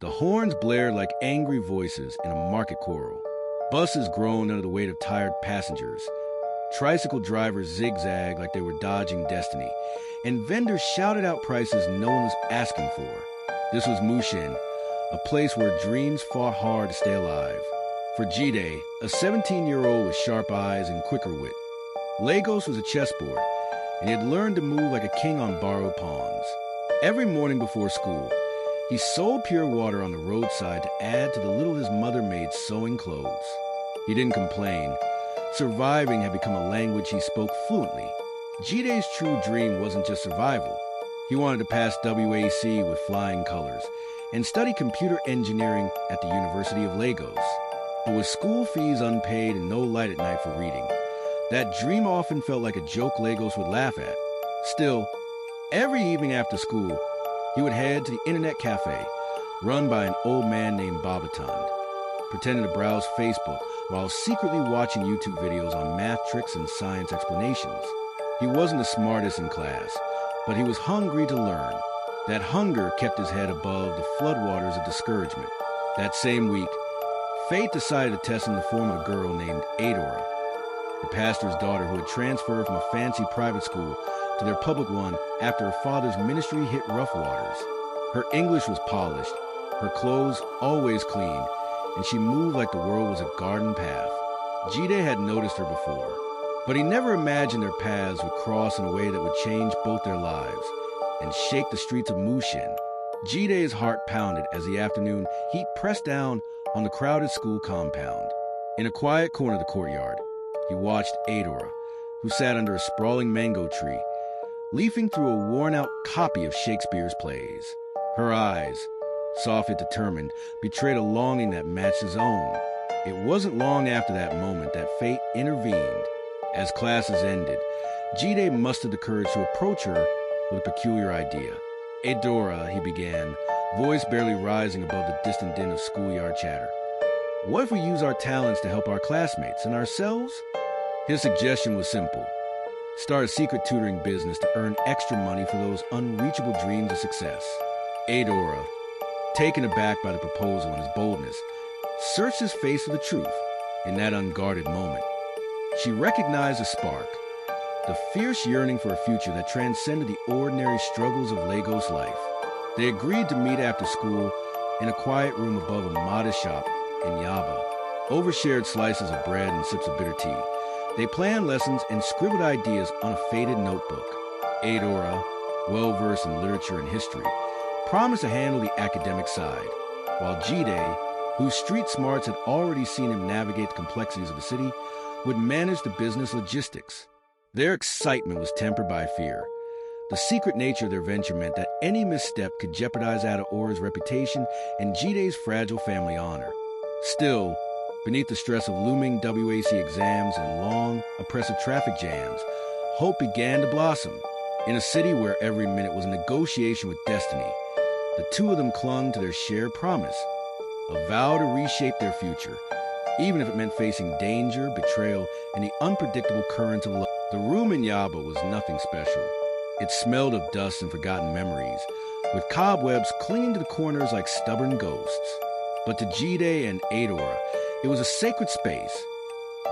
The horns blared like angry voices in a market choral. Buses groaned under the weight of tired passengers. Tricycle drivers zigzagged like they were dodging destiny, and vendors shouted out prices no one was asking for. This was Mushin, a place where dreams fought hard to stay alive. For Jide, a 17-year-old with sharp eyes and quicker wit, Lagos was a chessboard, and he had learned to move like a king on borrowed pawns. Every morning before school, he sold pure water on the roadside to add to the little his mother made sewing clothes. He didn't complain. Surviving had become a language he spoke fluently. Jide's true dream wasn't just survival. He wanted to pass WAEC with flying colors and study computer engineering at the University of Lagos. But with school fees unpaid and no light at night for reading, that dream often felt like a joke Lagos would laugh at. Still, every evening after school, he would head to the internet cafe, run by an old man named Babatund, pretending to browse Facebook while secretly watching YouTube videos on math tricks and science explanations. He wasn't the smartest in class, but he was hungry to learn. That hunger kept his head above the floodwaters of discouragement. That same week, fate decided to test him in the form of a girl named Adora, the pastor's daughter who had transferred from a fancy private school to their public one after her father's ministry hit rough waters. Her English was polished, her clothes always clean, and she moved like the world was a garden path. Jide had noticed her before, but he never imagined their paths would cross in a way that would change both their lives and shake the streets of Mushin. Jide's heart pounded as the afternoon heat pressed down on the crowded school compound. In a quiet corner of the courtyard, he watched Adora, who sat under a sprawling mango tree, leafing through a worn-out copy of Shakespeare's plays. Her eyes, soft yet determined, betrayed a longing that matched his own. It wasn't long after that moment that fate intervened. As classes ended, Jide mustered the courage to approach her with a peculiar idea. "Adora," he began, voice barely rising above the distant din of schoolyard chatter. "What if we use our talents to help our classmates and ourselves?" His suggestion was simple. Start a secret tutoring business to earn extra money for those unreachable dreams of success. Adora, taken aback by the proposal and his boldness, searched his face for the truth. In that unguarded moment, she recognized a spark, the fierce yearning for a future that transcended the ordinary struggles of Lagos life. They agreed to meet after school in a quiet room above a modest shop in Yaba. Over shared slices of bread and sips of bitter tea, they planned lessons and scribbled ideas on a faded notebook. Adora, well-versed in literature and history, promised to handle the academic side, while Jide, whose street smarts had already seen him navigate the complexities of the city, would manage the business logistics. Their excitement was tempered by fear. The secret nature of their venture meant that any misstep could jeopardize Adaora's reputation and Jide's fragile family honor. Still, beneath the stress of looming WAC exams and long, oppressive traffic jams, hope began to blossom. In a city where every minute was a negotiation with destiny, the two of them clung to their shared promise, a vow to reshape their future, even if it meant facing danger, betrayal, and the unpredictable currents of love. The room in Yaba was nothing special. It smelled of dust and forgotten memories, with cobwebs clinging to the corners like stubborn ghosts. But to Jide and Adora, it was a sacred space,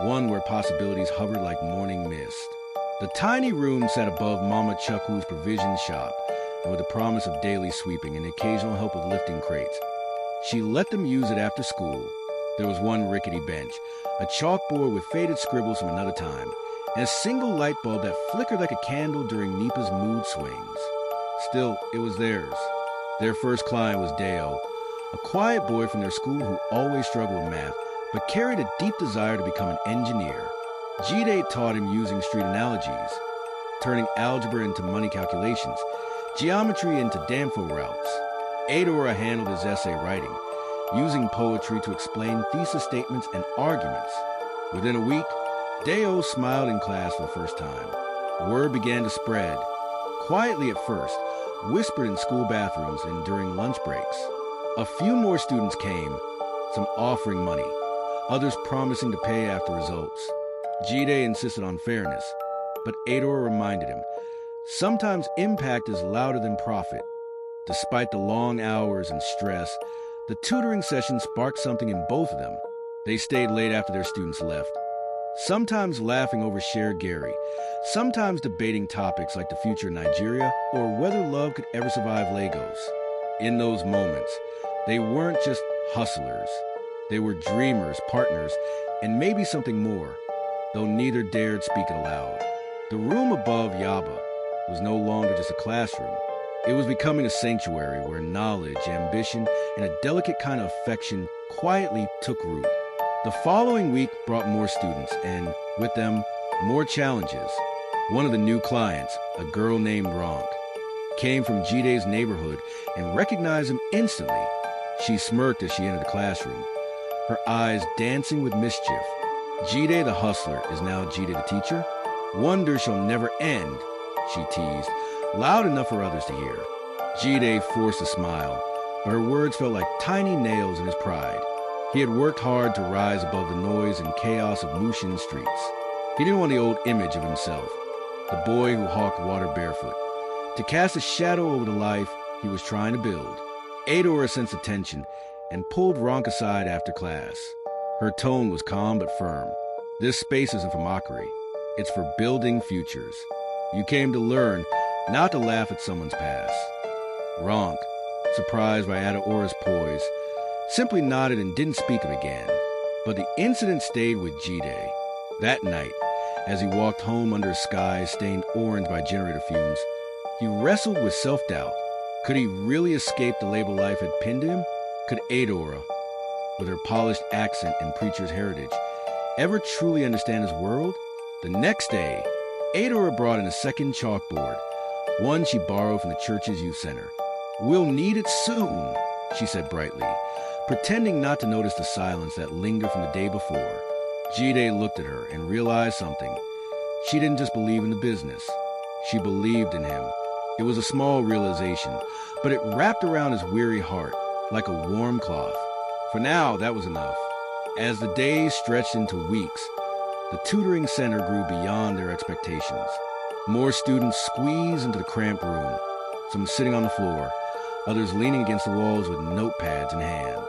one where possibilities hovered like morning mist. The tiny room sat above Mama Chukwu's provision shop, and with the promise of daily sweeping and the occasional help with lifting crates. She let them use it after school. There was one rickety bench, a chalkboard with faded scribbles from another time, and a single light bulb that flickered like a candle during Nipa's mood swings. Still, it was theirs. Their first client was Deo, a quiet boy from their school who always struggled with math, but carried a deep desire to become an engineer. Jide taught him using street analogies, turning algebra into money calculations, geometry into Danfo routes. Adora handled his essay writing, using poetry to explain thesis statements and arguments. Within a week, Deo smiled in class for the first time. Word began to spread, quietly at first, whispered in school bathrooms and during lunch breaks. A few more students came, some offering money, others promising to pay after results. Jide insisted on fairness, but Adora reminded him, sometimes impact is louder than profit. Despite the long hours and stress, The tutoring session sparked something in both of them. They stayed late after their students left, sometimes laughing over shared Gary, sometimes debating topics like the future of Nigeria or whether love could ever survive Lagos. In those moments, they weren't just hustlers. They were dreamers, partners, and maybe something more, though neither dared speak it aloud. The room above Yaba was no longer just a classroom. It was becoming a sanctuary where knowledge, ambition, and a delicate kind of affection quietly took root. The following week brought more students and, with them, more challenges. One of the new clients, a girl named Ronk, came from Jide's neighborhood and recognized him instantly. She smirked as she entered the classroom, her eyes dancing with mischief. Jide the hustler is now Jide the teacher? Wonder shall never end, she teased, loud enough for others to hear. Jide forced a smile, but her words felt like tiny nails in his pride. He had worked hard to rise above the noise and chaos of Mushin streets. He didn't want the old image of himself, the boy who hawked water barefoot, to cast a shadow over the life he was trying to build. Adora sensed the tension and pulled Ronk aside after class. Her tone was calm but firm. This space isn't for mockery. It's for building futures. You came to learn, not to laugh at someone's past. Ronk, surprised by Adaora's poise, simply nodded and didn't speak of it again. But the incident stayed with Jide. That night, as he walked home under a sky stained orange by generator fumes, he wrestled with self-doubt. Could he really escape the label life had pinned him? Could Adora, with her polished accent and preacher's heritage, ever truly understand his world? The next day, Adora brought in a second chalkboard, one she borrowed from the church's youth center. "We'll need it soon," she said brightly, pretending not to notice the silence that lingered from the day before. Jide looked at her and realized something. She didn't just believe in the business. She believed in him. It was a small realization, but it wrapped around his weary heart like a warm cloth. For now, that was enough. As the days stretched into weeks, the tutoring center grew beyond their expectations. More students squeezed into the cramped room, some sitting on the floor, others leaning against the walls with notepads in hand.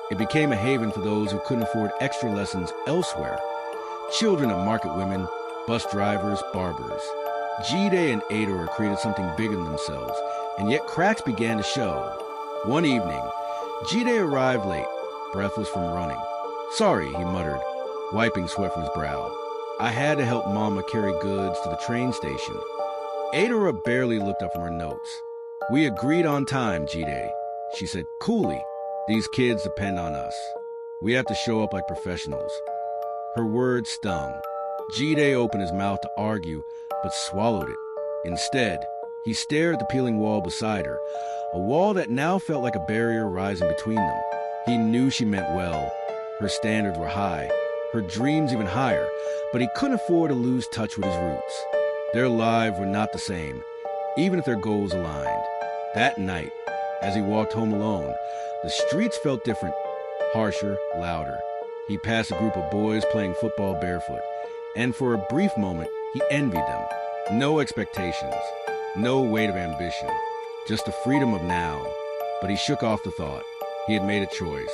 It became a haven for those who couldn't afford extra lessons elsewhere. Children of market women, bus drivers, barbers. Jide and Adora created something bigger than themselves, and yet cracks began to show. One evening, Jide arrived late, breathless from running. "Sorry," he muttered, wiping sweat from his brow. "I had to help Mama carry goods to the train station." Adora barely looked up from her notes. "We agreed on time, Jide," she said coolly. "These kids depend on us. We have to show up like professionals." Her words stung. Jide opened his mouth to argue, but swallowed it. Instead, he stared at the peeling wall beside her, a wall that now felt like a barrier rising between them. He knew she meant well. Her standards were high, her dreams even higher, but he couldn't afford to lose touch with his roots. Their lives were not the same, even if their goals aligned. That night, as he walked home alone, the streets felt different, harsher, louder. He passed a group of boys playing football barefoot, and for a brief moment, he envied them. No expectations, no weight of ambition, just the freedom of now. But he shook off the thought. He had made a choice.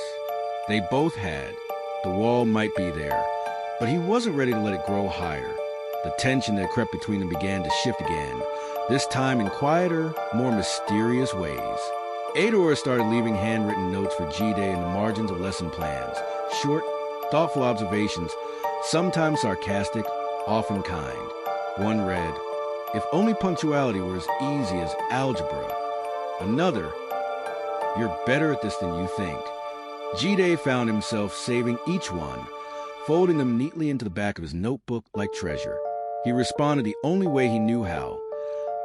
They both had. The wall might be there, but he wasn't ready to let it grow higher. The tension that crept between them began to shift again, this time in quieter, more mysterious ways. Adora started leaving handwritten notes for Jide in the margins of lesson plans, short, thoughtful observations, sometimes sarcastic, often kind. One read, "If only punctuality were as easy as algebra." Another, "You're better at this than you think." Jide found himself saving each one, folding them neatly into the back of his notebook like treasure. He responded the only way he knew how,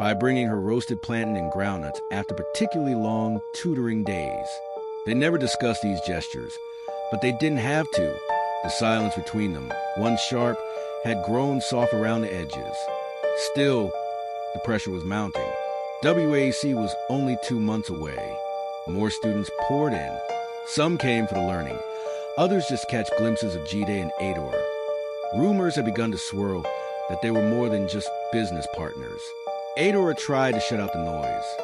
by bringing her roasted plantain and groundnuts after particularly long tutoring days. They never discussed these gestures, but they didn't have to. The silence between them, once sharp, had grown soft around the edges. Still, the pressure was mounting. WAEC was only 2 months away. More students poured in. Some came for the learning. Others just catch glimpses of Jide and Adora. Rumors had begun to swirl that they were more than just business partners. Adora tried to shut out the noise.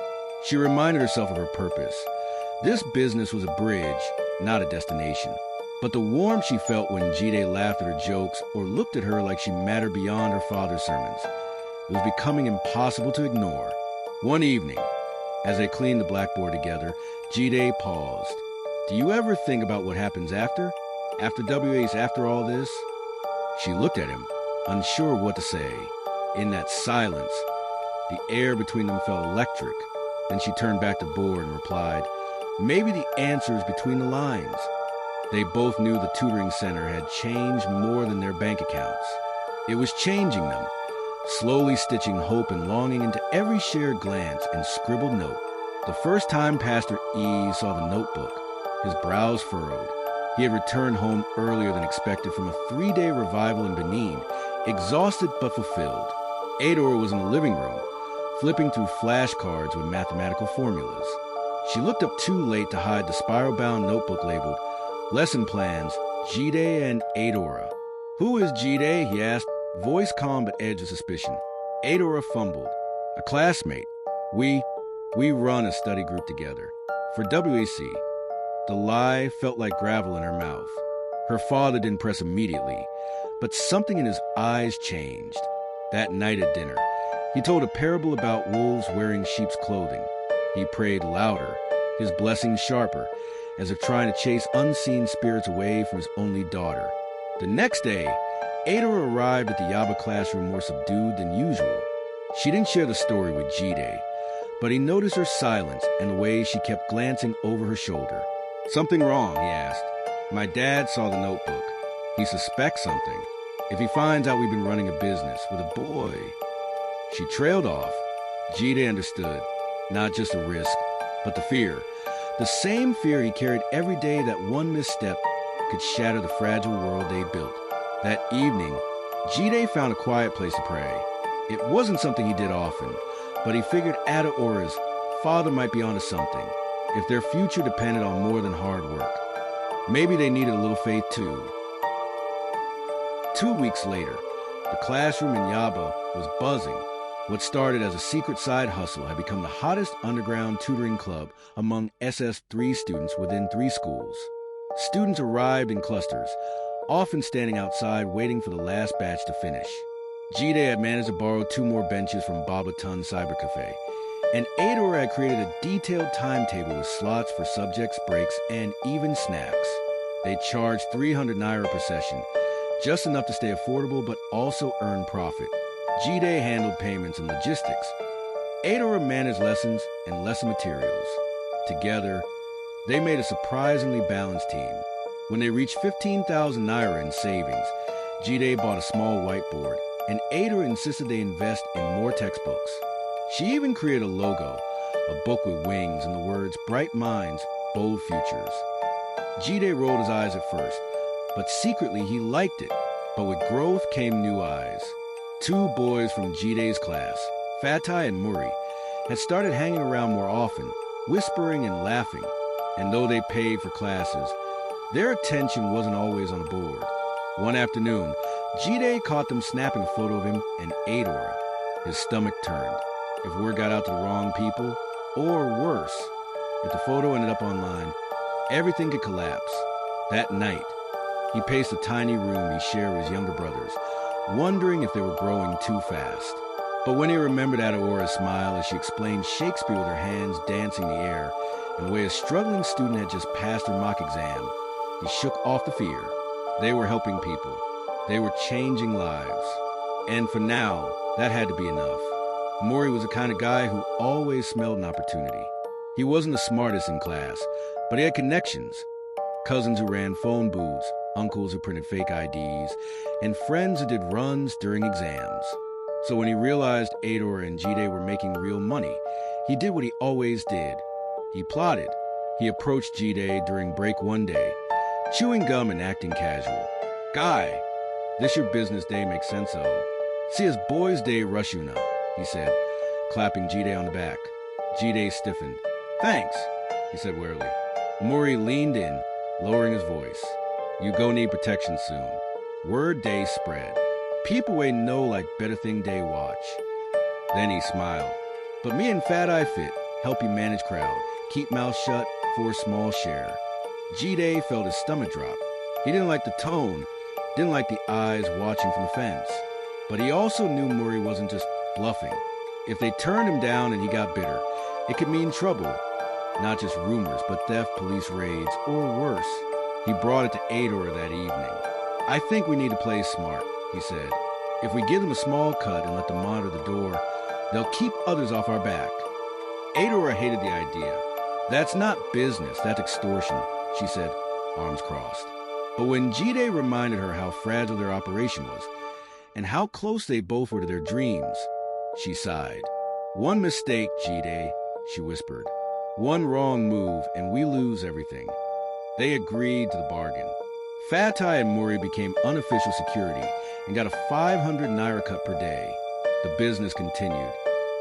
She reminded herself of her purpose, This business was a bridge, not a destination. But the warmth she felt when Jide laughed at her jokes or looked at her like she mattered beyond her father's sermons, it was becoming impossible to ignore. One evening, as they cleaned the blackboard together, Jide paused. "Do you ever think about what happens after? After WAEC, after all this?" She looked at him, unsure what to say. In that silence, the air between them felt electric. Then she turned back to the board and replied, "Maybe the answer is between the lines." They both knew the tutoring center had changed more than their bank accounts. It was changing them, slowly stitching hope and longing into every shared glance and scribbled note. The first time Pastor E saw the notebook, his brows furrowed. He had returned home earlier than expected from a 3-day revival in Benin, exhausted but fulfilled. Adora was in the living room, flipping through flashcards with mathematical formulas. She looked up too late to hide the spiral-bound notebook labeled Lesson Plans, Jide and Adora. "Who is Jide?" he asked, voice calm but edge of suspicion. Adora fumbled. "A classmate. We run a study group together." For WAC, the lie felt like gravel in her mouth. Her father didn't press immediately, but something in his eyes changed. That night at dinner, he told a parable about wolves wearing sheep's clothing. He prayed louder, his blessings sharper, as if trying to chase unseen spirits away from his only daughter. The next day, Adora arrived at the Yaba classroom more subdued than usual. She didn't share the story with Jide, but he noticed her silence and the way she kept glancing over her shoulder. "Something wrong?" he asked. "My dad saw the notebook. He suspects something. If he finds out we've been running a business with a boy..." She trailed off. Jide understood, not just the risk, but the fear. The same fear he carried every day that one misstep could shatter the fragile world they built. That evening, Jide found a quiet place to pray. It wasn't something he did often, but he figured Adaora's father might be onto something, if their future depended on more than hard work. Maybe they needed a little faith too. 2 weeks later, the classroom in Yaba was buzzing. What started as a secret side hustle had become the hottest underground tutoring club among SS3 students within 3 schools. Students arrived in clusters, often standing outside waiting for the last batch to finish. Jide had managed to borrow 2 more benches from Baba Tun Cyber Cafe, and Adora had created a detailed timetable with slots for subjects, breaks, and even snacks. They charged 300 naira per session, just enough to stay affordable but also earn profit. Jide handled payments and logistics. Adora managed lessons and lesson materials. Together, they made a surprisingly balanced team. When they reached 15,000 naira in savings, Jide bought a small whiteboard, and Adora insisted they invest in more textbooks. She even created a logo, a book with wings and the words "BrightMinds, Bold Futures." Jide rolled his eyes at first, but secretly he liked it. But with growth came new eyes. 2 boys from Jide's class, Fatai and Muri, had started hanging around more often, whispering and laughing. And though they paid for classes, their attention wasn't always on the board. One afternoon, Jide caught them snapping a photo of him and Adora. His stomach turned. If word got out to the wrong people, or worse, if the photo ended up online, everything could collapse. That night, he paced the tiny room he shared with his younger brothers, wondering if they were growing too fast. But when he remembered Adaora's smile as she explained Shakespeare with her hands dancing in the air, and the way a struggling student had just passed her mock exam, he shook off the fear. They were helping people. They were changing lives. And for now, that had to be enough. Maury was the kind of guy who always smelled an opportunity. He wasn't the smartest in class, but he had connections. Cousins who ran phone booths, uncles who printed fake IDs, and friends who did runs during exams. So when he realized Adora and Jide were making real money, he did what he always did. He plotted. He approached Jide during break one day, chewing gum and acting casual. "Guy, this your business day makes sense of. See, it's boys' day Rushuna," he said, clapping Jide on the back. Jide stiffened. "Thanks," he said wearily. Maury leaned in, lowering his voice. "You go need protection soon." Word day spread. People way know like better thing day watch. Then he smiled. "But me and Fat Eye Fit help you manage crowd, keep mouth shut, for a small share. Jide felt his stomach drop. He didn't like the tone, didn't like the eyes watching from the fence. But he also knew Murray wasn't just bluffing. If they turned him down and he got bitter, it could mean trouble. Not just rumors, but theft, police raids, or worse. He brought it to Adora that evening. "I think we need to play smart," he said. "If we give them a small cut and let them monitor the door, they'll keep others off our back." Adora hated the idea. "That's not business, that's extortion," she said, arms crossed. But when Jide reminded her how fragile their operation was, and how close they both were to their dreams, she sighed. "One mistake, Jide," she whispered. "One wrong move, and we lose everything." They agreed to the bargain. Fatai and Murray became unofficial security and got a 500 naira cut per day. The business continued.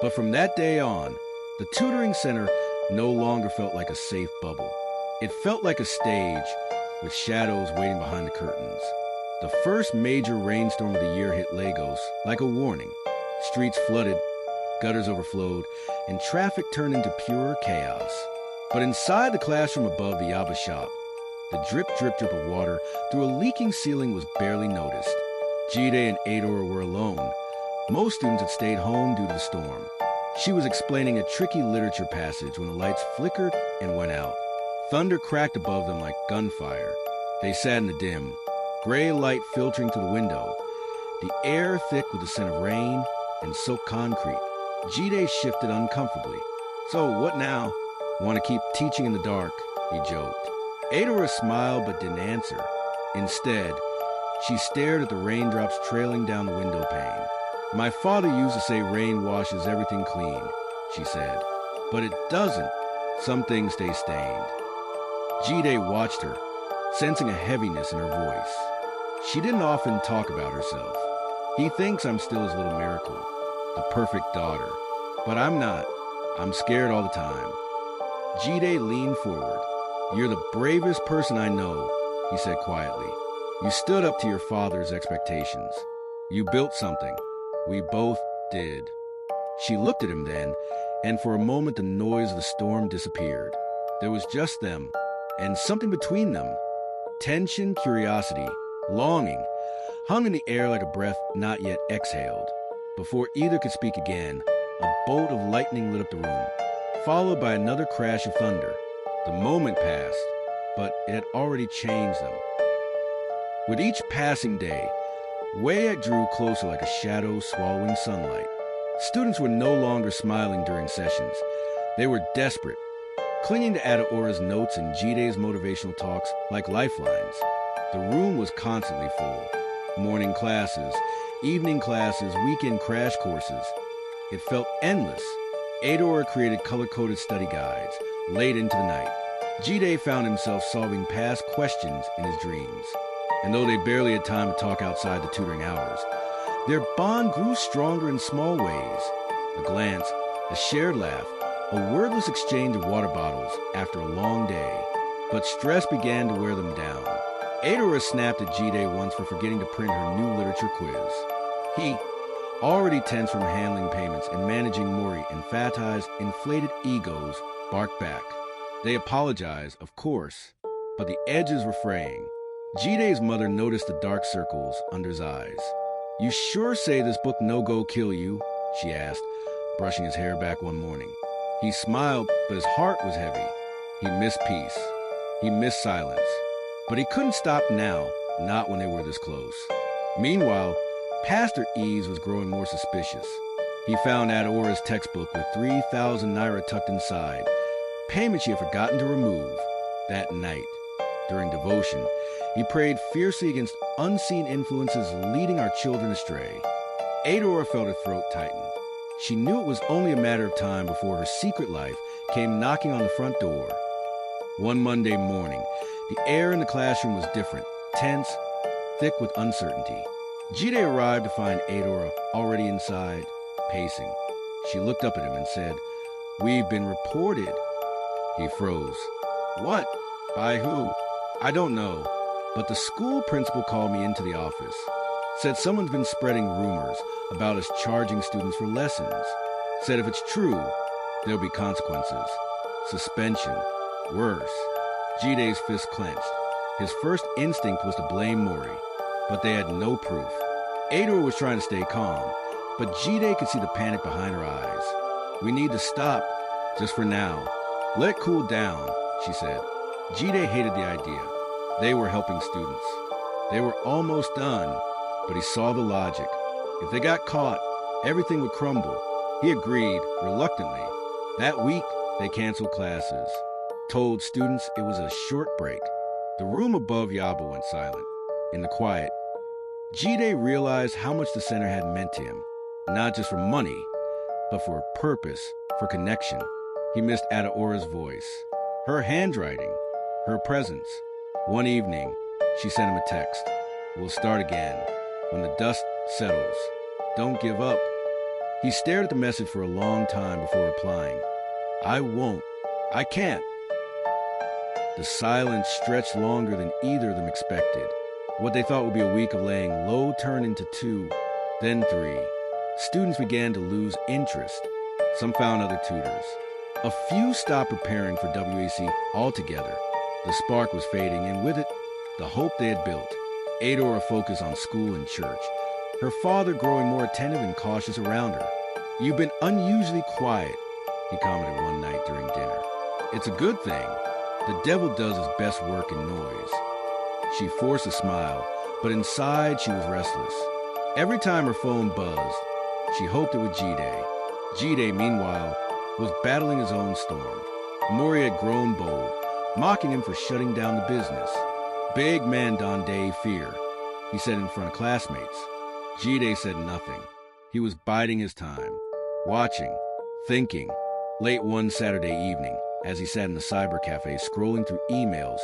But from that day on, the tutoring center no longer felt like a safe bubble. It felt like a stage with shadows waiting behind the curtains. The first major rainstorm of the year hit Lagos like a warning. Streets flooded, gutters overflowed, and traffic turned into pure chaos. But inside the classroom above the Yaba shop, the drip, drip, drip of water through a leaking ceiling was barely noticed. Jide and Adora were alone. Most students had stayed home due to the storm. She was explaining a tricky literature passage when the lights flickered and went out. Thunder cracked above them like gunfire. They sat in the dim, gray light filtering through the window, the air thick with the scent of rain and soaked concrete. Jide shifted uncomfortably. "So, what now? Want to keep teaching in the dark?" he joked. Adora smiled but didn't answer. Instead, she stared at the raindrops trailing down the window pane. "My father used to say rain washes everything clean," she said. "But it doesn't. Some things stay stained." Jide watched her, sensing a heaviness in her voice. She didn't often talk about herself. "He thinks I'm still his little miracle, the perfect daughter. But I'm not. I'm scared all the time." Jide leaned forward. "You're the bravest person I know," he said quietly. "You stood up to your father's expectations. You built something. We both did." She looked at him then, and for a moment the noise of the storm disappeared. There was just them, and something between them. Tension, curiosity, longing, hung in the air like a breath not yet exhaled. Before either could speak again, a bolt of lightning lit up the room, followed by another crash of thunder. The moment passed, but it had already changed them. With each passing day, WAEC drew closer like a shadow swallowing sunlight. Students were no longer smiling during sessions. They were desperate, clinging to Adaora's notes and Jide's motivational talks like lifelines. The room was constantly full. Morning classes, evening classes, weekend crash courses. It felt endless. Adora created color-coded study guides late into the night. Jide found himself solving past questions in his dreams. And though they barely had time to talk outside the tutoring hours, their bond grew stronger in small ways. A glance, a shared laugh, a wordless exchange of water bottles after a long day. But stress began to wear them down. Adora snapped at Jide once for forgetting to print her new literature quiz. He, already tense from handling payments and managing Murray and Fatai's inflated egos, barked back. They apologized, of course, but the edges were fraying. Jide's mother noticed the dark circles under his eyes. "You sure say this book no-go kill you?" she asked, brushing his hair back one morning. He smiled, but his heart was heavy. He missed peace. He missed silence. But he couldn't stop now, not when they were this close. Meanwhile, Pastor Ease was growing more suspicious. He found Adora's textbook with 3,000 naira tucked inside, payment she had forgotten to remove. That night, during devotion, he prayed fiercely against unseen influences leading our children astray. Adora felt her throat tighten. She knew it was only a matter of time before her secret life came knocking on the front door. One Monday morning, the air in the classroom was different, tense, thick with uncertainty. Jide arrived to find Adora already inside, pacing. She looked up at him and said, "We've been reported." He froze. "What? By who?" "I don't know, but the school principal called me into the office. Said someone's been spreading rumors about us charging students for lessons. Said if it's true, there'll be consequences. Suspension. Worse, Jide's fist clenched. His first instinct was to blame Mori, but they had no proof. Adora was trying to stay calm, but Jide could see the panic behind her eyes. "We need to stop, just for now. Let it cool down," she said. Jide hated the idea. They were helping students. They were almost done, but he saw the logic. If they got caught, everything would crumble. He agreed, reluctantly. That week, they canceled classes, told students it was a short break. The room above Yaba went silent. In the quiet, Jide realized how much the center had meant to him, not just for money, but for a purpose, for connection. He missed Adaora's voice, her handwriting, her presence. One evening, she sent him a text. "We'll start again, when the dust settles. Don't give up." He stared at the message for a long time before replying. "I won't. I can't." The silence stretched longer than either of them expected. What they thought would be a week of laying low turned into 2, then 3. Students began to lose interest. Some found other tutors. A few stopped preparing for WAEC altogether. The spark was fading, and with it, the hope they had built. Adora focused on school and church, her father growing more attentive and cautious around her. "You've been unusually quiet," he commented one night during dinner. "It's a good thing. The devil does his best work in noise." She forced a smile, but inside she was restless. Every time her phone buzzed, she hoped it was Jide. Jide, meanwhile, was battling his own storm. Mori had grown bold, mocking him for shutting down the business. "Big man Donde fear," he said in front of classmates. Jide said nothing. He was biding his time, watching, thinking. Late one Saturday evening, as he sat in the cyber cafe scrolling through emails,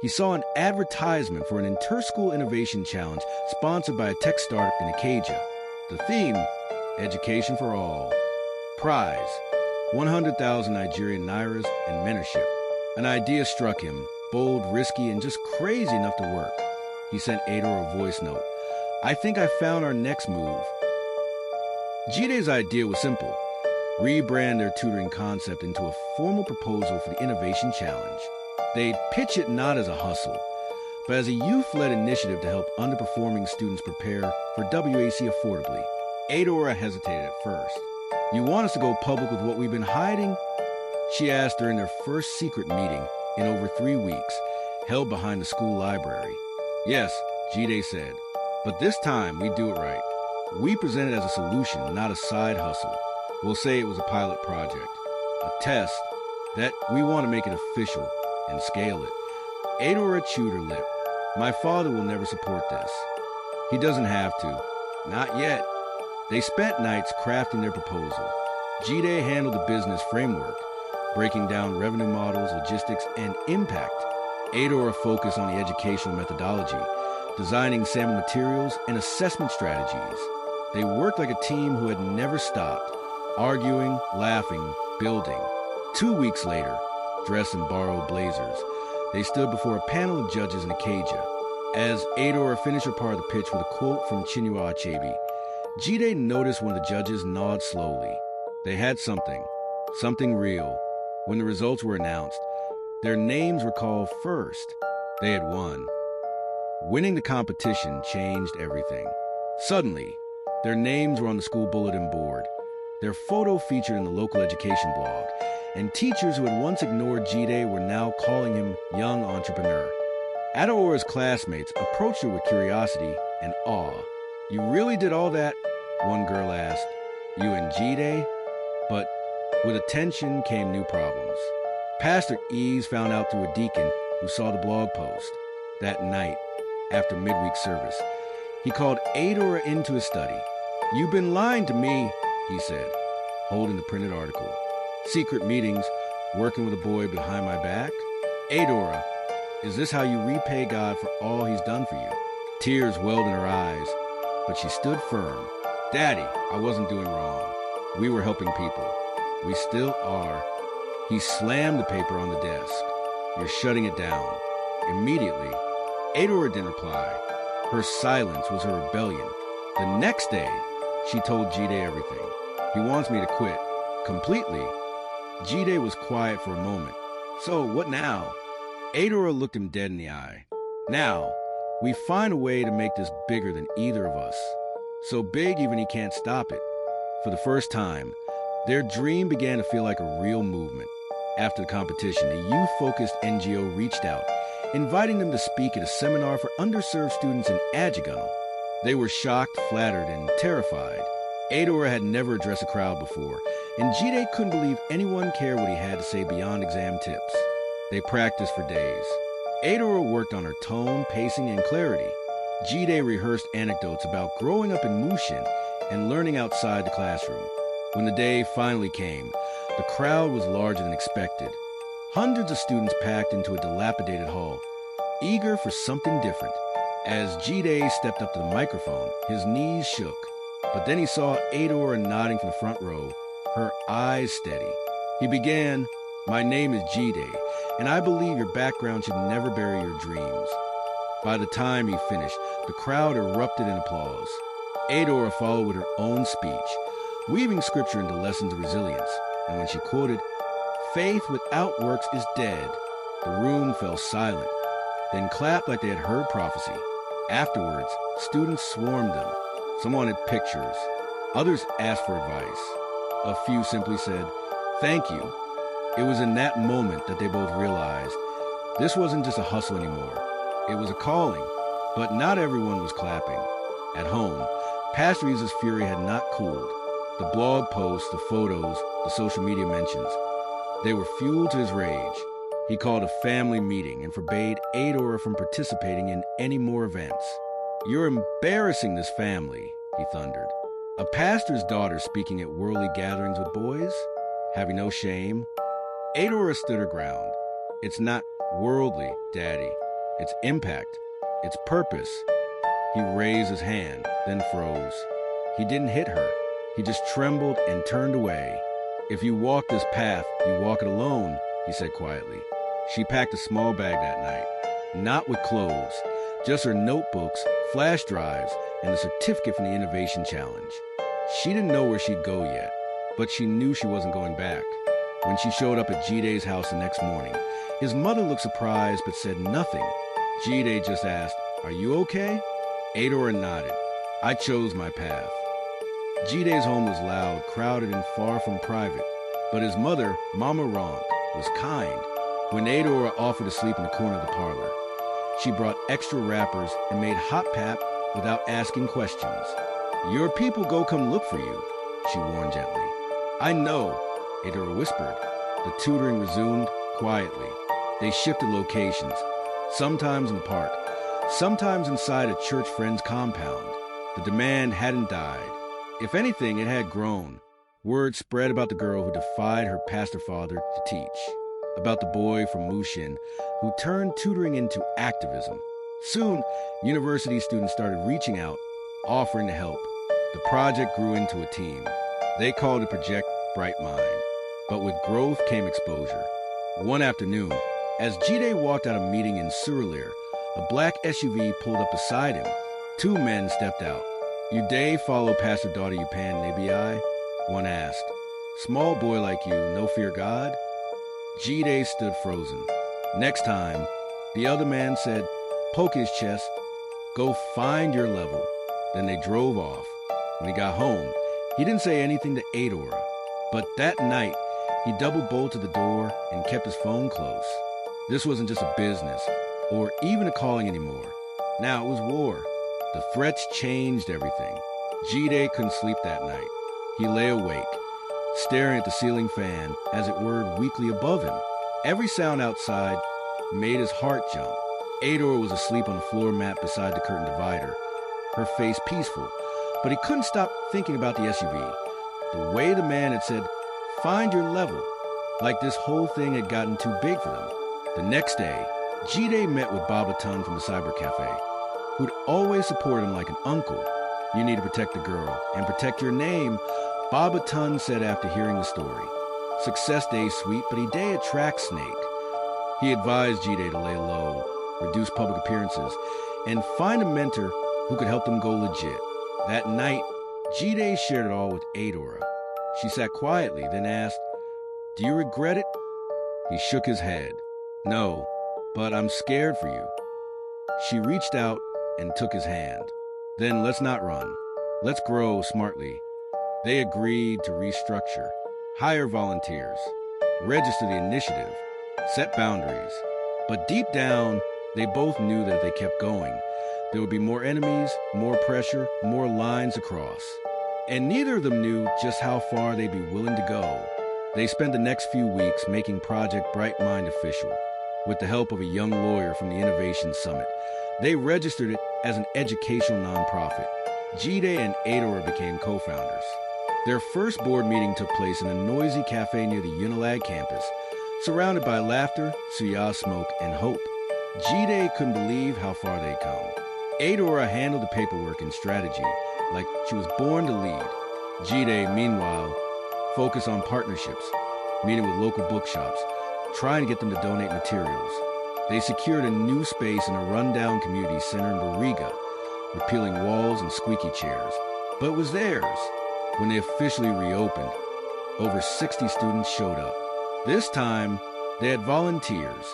he saw an advertisement for an inter-school innovation challenge sponsored by a tech startup in Acadia. The theme, education for all. Prize, 100,000 Nigerian Nairas and mentorship. An idea struck him, bold, risky, and just crazy enough to work. He sent Adora a voice note. "I think I found our next move." Jide's idea was simple. Rebrand their tutoring concept into a formal proposal for the Innovation Challenge. They'd pitch it not as a hustle, but as a youth-led initiative to help underperforming students prepare for WAEC affordably. Adora hesitated at first. "You want us to go public with what we've been hiding?" she asked during their first secret meeting in over 3 weeks, held behind the school library. "Yes," Jide said, "but this time we do it right. We present it as a solution, not a side hustle. We'll say it was a pilot project, a test, that we want to make it official and scale it." Adora chewed her lip. "My father will never support this." "He doesn't have to. Not yet." They spent nights crafting their proposal. Jide handled the business framework, breaking down revenue models, logistics, and impact. Adora focused on the educational methodology, designing sample materials and assessment strategies. They worked like a team who had never stopped, arguing, laughing, building. 2 weeks later, dressed in borrowed blazers, they stood before a panel of judges in Acadia. As Adora finished her part of the pitch with a quote from Chinua Achebe, Jide noticed one of the judges nod slowly. They had something real. When the results were announced, their names were called first. They had won. Winning the competition changed everything. Suddenly, their names were on the school bulletin board, their photo featured in the local education blog, and teachers who had once ignored Jide were now calling him young entrepreneur. Adaora's classmates approached her with curiosity and awe. "You really did all that?" one girl asked. "You and Jide?" But with attention came new problems. Pastor Eves found out through a deacon who saw the blog post. That night, after midweek service, he called Adora into his study. "You've been lying to me," he said, holding the printed article. "Secret meetings, working with a boy behind my back? Adora, is this how you repay God for all he's done for you?" Tears welled in her eyes, but she stood firm. "Daddy, I wasn't doing wrong. We were helping people. We still are." He slammed the paper on the desk. "You're shutting it down." Immediately, Adora didn't reply. Her silence was her rebellion. The next day, she told Jide everything. "He wants me to quit. Completely." Jide was quiet for a moment. So, what now? Adora looked him dead in the eye. Now, we find a way to make this bigger than either of us. So big even he can't stop it. For the first time, their dream began to feel like a real movement. After the competition, a youth-focused NGO reached out, inviting them to speak at a seminar for underserved students in Adjigunle. They were shocked, flattered, and terrified. Adora had never addressed a crowd before, and Jide couldn't believe anyone cared what he had to say beyond exam tips. They practiced for days. Adora worked on her tone, pacing, and clarity. Jide rehearsed anecdotes about growing up in Mushin and learning outside the classroom. When the day finally came, the crowd was larger than expected. Hundreds of students packed into a dilapidated hall, eager for something different. As Jide stepped up to the microphone, his knees shook. But then he saw Adora nodding from the front row, her eyes steady. He began, "My name is Jide, and I believe your background should never bury your dreams." By the time he finished, the crowd erupted in applause. Adora followed with her own speech, weaving scripture into lessons of resilience. And when she quoted, "Faith without works is dead," the room fell silent, then clapped like they had heard prophecy. Afterwards, students swarmed them. Some wanted pictures. Others asked for advice. A few simply said, "Thank you." It was in that moment that they both realized this wasn't just a hustle anymore. It was a calling, but not everyone was clapping. At home, Pastor Isa's fury had not cooled. The blog posts, the photos, the social media mentions, they were fuel to his rage. He called a family meeting and forbade Adora from participating in any more events. "You're embarrassing this family," he thundered. "A pastor's daughter speaking at worldly gatherings with boys? Have you no shame?" Adora stood her ground. "It's not worldly, Daddy. It's impact. It's purpose." He raised his hand, then froze. He didn't hit her. He just trembled and turned away. "If you walk this path, you walk it alone," he said quietly. She packed a small bag that night, not with clothes, just her notebooks, flash drives, and the certificate from the Innovation Challenge. She didn't know where she'd go yet, but she knew she wasn't going back. When she showed up at Jide's house the next morning, his mother looked surprised but said nothing. Jide just asked, "Are you okay?" Adora nodded. "I chose my path." Jide's home was loud, crowded, and far from private, but his mother, Mama Ronk, was kind. When Adora offered to sleep in the corner of the parlor, she brought extra wrappers and made hot pap without asking questions. "Your people go come look for you," she warned gently. "I know," Adora whispered. The tutoring resumed quietly. They shifted locations, sometimes in the park, sometimes inside a church friend's compound. The demand hadn't died. If anything, it had grown. Word spread about the girl who defied her pastor father to teach, about the boy from Mushin who turned tutoring into activism. Soon, university students started reaching out, offering to help. The project grew into a team. They called it Project BrightMinds. But with growth came exposure. One afternoon, as Jide walked out of a meeting in Surlir, a black SUV pulled up beside him. Two men stepped out. "You day follow Pastor Daughter Yupan Nabi?" One asked. "Small boy like you, no fear God?" Jide stood frozen. "Next time," the other man said, "Poke his chest. Go find your level." Then they drove off. When he got home, he didn't say anything to Adora. But that night, he double-bolted the door and kept his phone close. This wasn't just a business, or even a calling anymore. Now it was war. The threats changed everything. Jide couldn't sleep that night. He lay awake, staring at the ceiling fan as it whirred weakly above him. Every sound outside made his heart jump. Adora was asleep on the floor mat beside the curtain divider, her face peaceful, but he couldn't stop thinking about the SUV. The way the man had said, "Find your level," like this whole thing had gotten too big for them. The next day, Jide met with Baba Tun from the cyber cafe, who'd always supported him like an uncle. "You need to protect the girl and protect your name," Baba Tun said after hearing the story. "Success day's sweet, but he day attracts snake." He advised Jide to lay low, reduce public appearances, and find a mentor who could help them go legit. That night, Jide shared it all with Adora. She sat quietly, then asked, "Do you regret it?" He shook his head. No, but I'm scared for you. She reached out and took his hand. Then let's not run. Let's grow smartly. They agreed to restructure, hire volunteers, register the initiative, set boundaries. But deep down, they both knew that if they kept going, there would be more enemies, more pressure, more lines to cross. And neither of them knew just how far they'd be willing to go. They spent the next few weeks making Project BrightMinds official. With the help of a young lawyer from the Innovation Summit, they registered it as an educational nonprofit. Jide and Adora became co-founders. Their first board meeting took place in a noisy cafe near the Unilag campus, surrounded by laughter, suya smoke, and hope. Jide couldn't believe how far they'd come. Adora handled the paperwork and strategy like she was born to lead. Jide, meanwhile, focused on partnerships, meeting with local bookshops, trying to get them to donate materials. They secured a new space in a rundown community center in Bariga, repealing walls and squeaky chairs. But it was theirs. When they officially reopened, over 60 students showed up. This time, they had volunteers.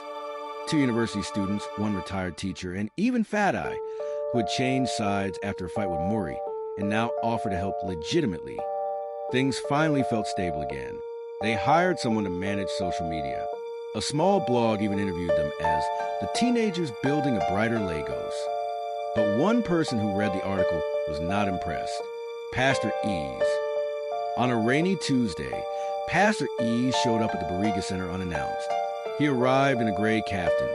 2 university students, 1 retired teacher, and even Fat Eye, who had changed sides after a fight with Murray and now offered to help legitimately. Things finally felt stable again. They hired someone to manage social media. A small blog even interviewed them as the teenagers building a brighter Lagos. But one person who read the article was not impressed. Pastor Ease. On a rainy Tuesday, Pastor Ease showed up at the Bariga Center unannounced. He arrived in a gray caftan,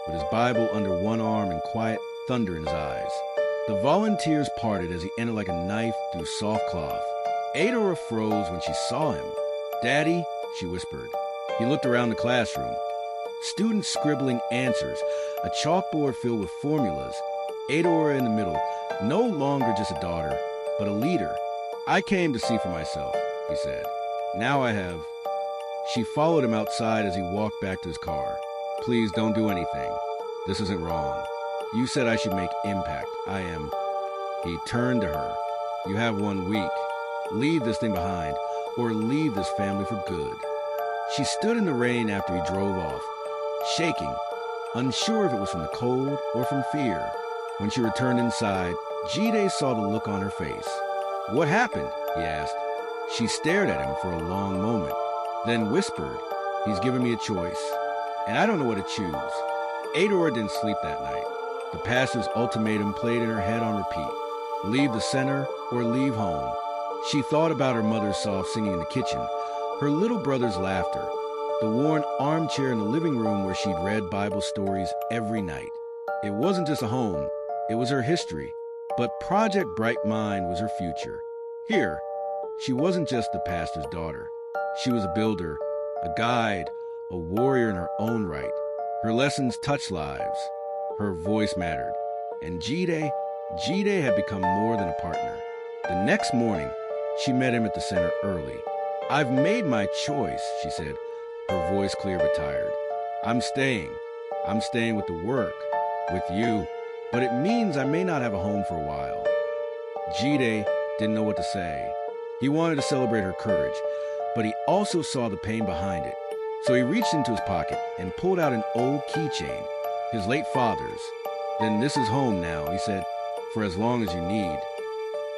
with his Bible under one arm and quiet thunder in his eyes. The volunteers parted as he entered like a knife through soft cloth. Adora froze when she saw him. "Daddy," she whispered. He looked around the classroom. Students scribbling answers, a chalkboard filled with formulas. Adora in the middle, no longer just a daughter, but a leader. "I came to see for myself," he said. "Now I have." She followed him outside as he walked back to his car. "Please don't do anything. This isn't wrong. You said I should make impact. I am." He turned to her. "You have 1 week. Leave this thing behind, or leave this family for good." She stood in the rain after he drove off, shaking, unsure if it was from the cold or from fear. When she returned inside, Jide saw the look on her face. "What happened?" he asked. She stared at him for a long moment, then whispered, "He's given me a choice, and I don't know what to choose." Adora didn't sleep that night. The pastor's ultimatum played in her head on repeat. Leave the center or leave home. She thought about her mother's soft singing in the kitchen, her little brother's laughter, the worn armchair in the living room where she'd read Bible stories every night. It wasn't just a home, it was her history. But Project BrightMinds was her future. Here, she wasn't just the pastor's daughter. She was a builder, a guide, a warrior in her own right. Her lessons touched lives. Her voice mattered. And Jide had become more than a partner. The next morning, she met him at the center early. "I've made my choice," she said, her voice clear but tired. I'm staying. I'm staying with the work, with you, but it means I may not have a home for a while." Jide didn't know what to say. He wanted to celebrate her courage, but he also saw the pain behind it. So he reached into his pocket and pulled out an old keychain, his late father's. "Then this is home now," he said, "for as long as you need."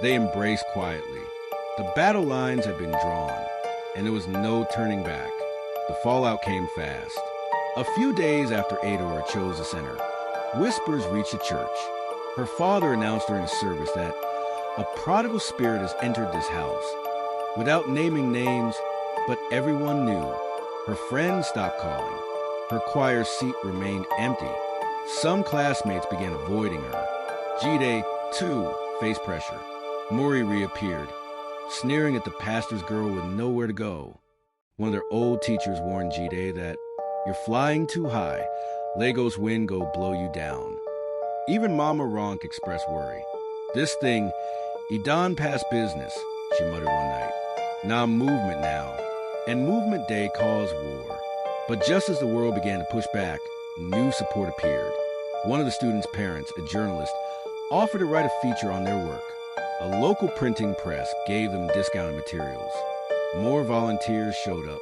They embraced quietly. The battle lines had been drawn, and there was no turning back. The fallout came fast. A few days after Adora chose the center, whispers reached the church. Her father announced during a service that a prodigal spirit has entered this house. Without naming names, but everyone knew. Her friends stopped calling. Her choir seat remained empty. Some classmates began avoiding her. Jide, too, faced pressure. Murray reappeared, sneering at the pastor's girl with nowhere to go. One of their old teachers warned Jide that, "You're flying too high. Lagos wind go blow you down." Even Mama Ronk expressed worry. "This thing, he done past business," she muttered one night. "Nah, movement now." And Movement Day caused war. But just as the world began to push back, new support appeared. One of the students' parents, a journalist, offered to write a feature on their work. A local printing press gave them discounted materials. More volunteers showed up.